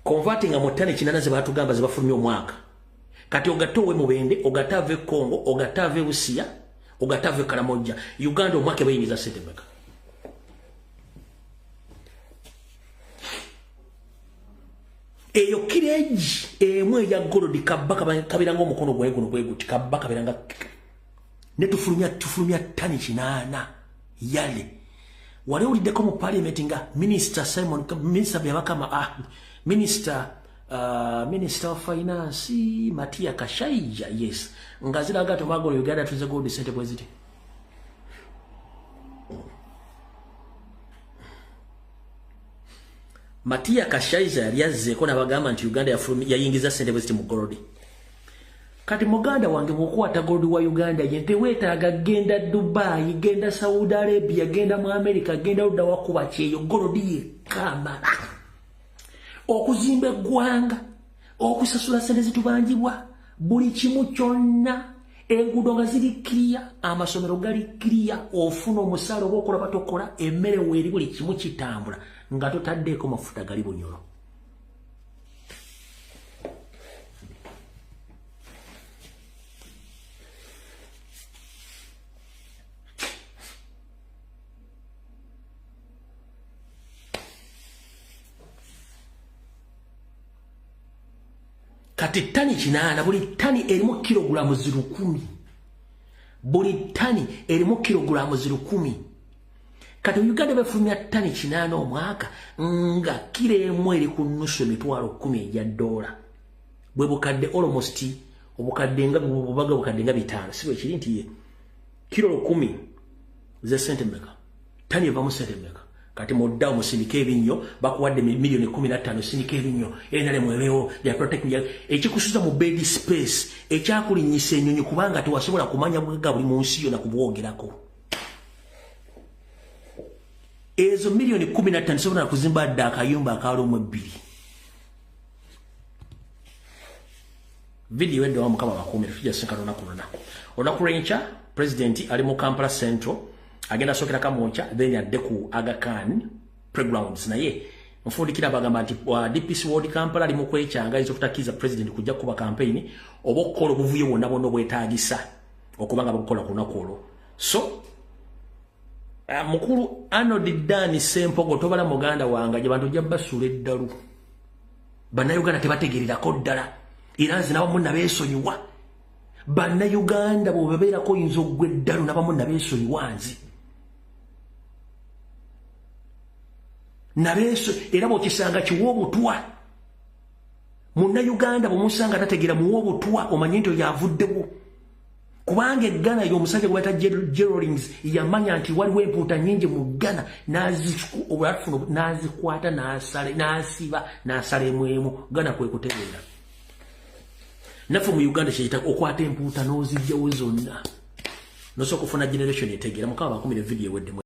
Converting amotani 8 ze batugamba ze bafulumya omwaka. Kati ogatowe mubende, ogatave Kongo, ogatave Busia, ogatave Karamoja. Uganda omwaka bayingiza sente meka. Eyo kireji emwe ya gold kabaka kabiranga omukono gwe guno gwe guti kabaka biranga netufulumya tani 8 yale. Wale ulideko mu parliament nga Minister Simon Minister byabakama Minister of Finance Matia Kashaija, yes. Ngazira gato mago Uganda tuze gold sente bweziti. Matia Kashaija yaze ko nabagamba nti Uganda yayingiza sente bweziti mu gold. Kati Muganda wange mukwata gold wa Uganda yente wetaaga genda Dubai, genda Saudi Arabia, genda mu America, genda udda wakuba kyeyo gold ye kamala. Okuzimba eggwanga, okusasula sente zitubanjibwa, buli kimu kyonna, enguudo nga ziri clear, amasomero gali clear, ofuna omusaala ogw'okola batokola, emmere weeri buli kimu kitambula, nga totaddeeko mafuta gali bunyolo. Kati tani 8 buli tani erimu kilogulamu 10,000. Buli tani erimu kilogulamu 10,000. Kati Uganda befulumya tani 8 omwaka nga kile emu eri ku nusu emitwalo 10 ya dola. Bwe bukadde almost obukadde nga bubaga bukadde nga 5. Sibo kiri nti ye kilo 10 ze sente meka. Tani eva mu sente meka. Kati modda omusindika ebinyo bakuwadde milioni 15 sindika ebinyo enale mwelewo ya protect ya ekikusuza mu bed space ekyakulinyisa ennyonyi kubanga tewasobola kumanya bwega buli munsi yona kubwogerako. Ezo milioni 15 sobola kuzimba dda akayumba akalo mu 2. Video endo amukaba bakomera tujja senkano nakulona. Onakurencha president ali mu Kampala Central agenda sokera kamoncha then yadde ku Aga Khan playgrounds naye mfundikira bagamba nti DPC World Kampala ali mu kwechanga izo kutakiza president kujja kuba campaign obokolo buvuye wonna bono bwetagisa okubanga bakola kunakolo. So mukuru Arnold Dani Sempogo tobala muganda wanga je bantu jabba sule ddalu bana Uganda tebategerera ko ddala iranzi nawo munna besonyiwa bana Uganda bo bebeera ko yinzo gwe ddalu naba munna besonyiwa nzi nabeso era bokisanga kiwobutwa munna Uganda bomusanga tategira muwobutwa omanyento yavuddewo kubanga Ghana yo musajja gwata Gerolings yamanya nti waliwo empuuta nyingi mu Ghana nazikwata nasiba nasala emwemu Ghana kwe kutegeera nafu mu Uganda kyeyita okwata empuuta n'ozijjawo zonna nosobola kufuna generation etegeera mukaba bakumira video wedde